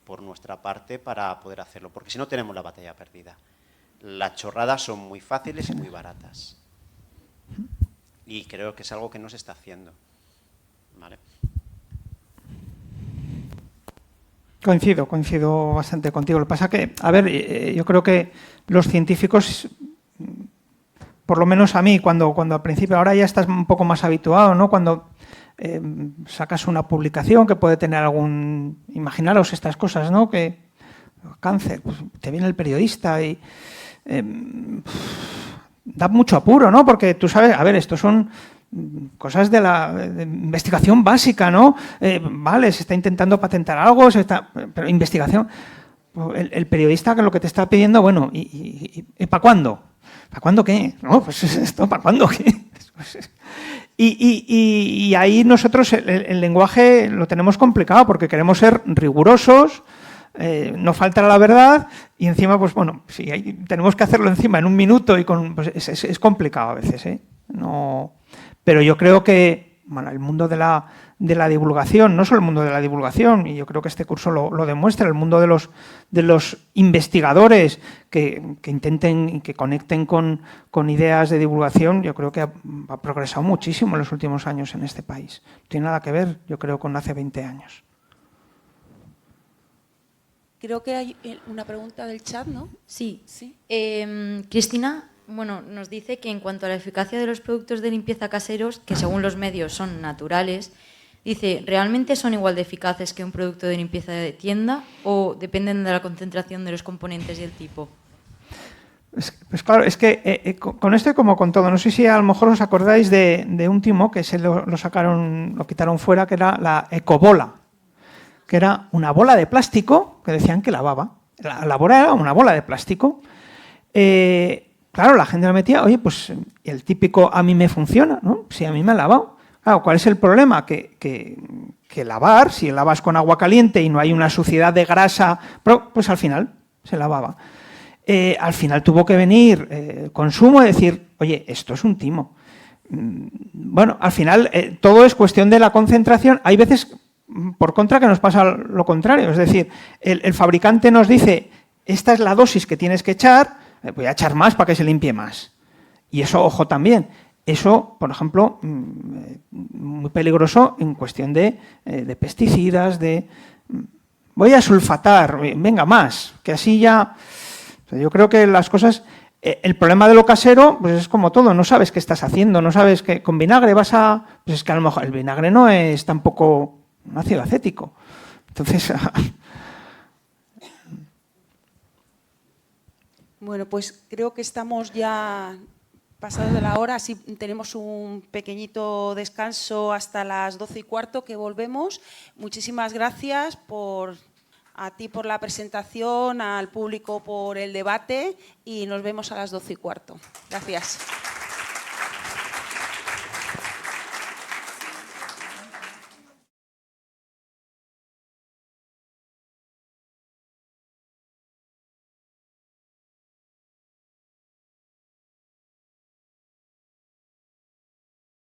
por nuestra parte para poder hacerlo, porque si no tenemos la batalla perdida. Las chorradas son muy fáciles y muy baratas. Y creo que es algo que no se está haciendo. ¿Vale? Coincido bastante contigo. Lo que pasa que, a ver, yo creo que los científicos, por lo menos a mí, cuando al principio, ahora ya estás un poco más habituado, ¿no? Cuando sacas una publicación que puede tener algún... Imaginaros estas cosas, ¿no? Que cáncer, pues te viene el periodista y... da mucho apuro, ¿no? Porque tú sabes, a ver, estos son... cosas de investigación básica, ¿no? Vale, se está intentando patentar algo, pero investigación. El periodista que lo que te está pidiendo, bueno, ¿y para cuándo? ¿Para cuándo qué? No, pues esto, ¿para cuándo qué? Y ahí nosotros el lenguaje lo tenemos complicado porque queremos ser rigurosos, no faltar a la verdad y encima, pues bueno, si tenemos que hacerlo encima en un minuto y pues es complicado a veces, ¿eh? No... Pero yo creo que, bueno, el mundo de la divulgación, no solo el mundo de la divulgación, y yo creo que este curso lo demuestra, el mundo de los investigadores que intenten y que conecten con ideas de divulgación, yo creo que ha progresado muchísimo en los últimos años en este país. No tiene nada que ver, yo creo, con hace 20 años. Creo que hay una pregunta del chat, ¿no? Sí. ¿Sí? Cristina... Bueno, nos dice que en cuanto a la eficacia de los productos de limpieza caseros, que según los medios son naturales, dice, ¿realmente son igual de eficaces que un producto de limpieza de tienda o dependen de la concentración de los componentes y el tipo? Pues claro, es que con esto y como con todo, no sé si a lo mejor os acordáis de un timo que lo quitaron fuera, que era la ecobola, que era una bola de plástico que decían que lavaba. La bola era una bola de plástico. Claro, la gente la metía, oye, pues el típico a mí me funciona, ¿no? Si a mí me ha lavado. Claro, ¿cuál es el problema? Que lavar, si lavas con agua caliente y no hay una suciedad de grasa, pues al final se lavaba. Al final tuvo que venir consumo y decir, oye, esto es un timo. Bueno, al final todo es cuestión de la concentración. Hay veces, por contra, que nos pasa lo contrario. Es decir, el fabricante nos dice, esta es la dosis que tienes que echar, voy a echar más para que se limpie más. Y eso, ojo también, eso, por ejemplo, muy peligroso en cuestión de pesticidas, voy a sulfatar, venga más, que así ya... O sea, yo creo que las cosas... el problema de lo casero, pues es como todo, no sabes qué estás haciendo, no sabes que con vinagre vas a... Pues es que a lo mejor el vinagre no es tampoco un ácido acético. Entonces... Bueno, pues creo que estamos ya pasados de la hora, así tenemos un pequeñito descanso hasta las 12:15 que volvemos. Muchísimas gracias a ti por la presentación, al público por el debate y nos vemos a las 12:15. Gracias.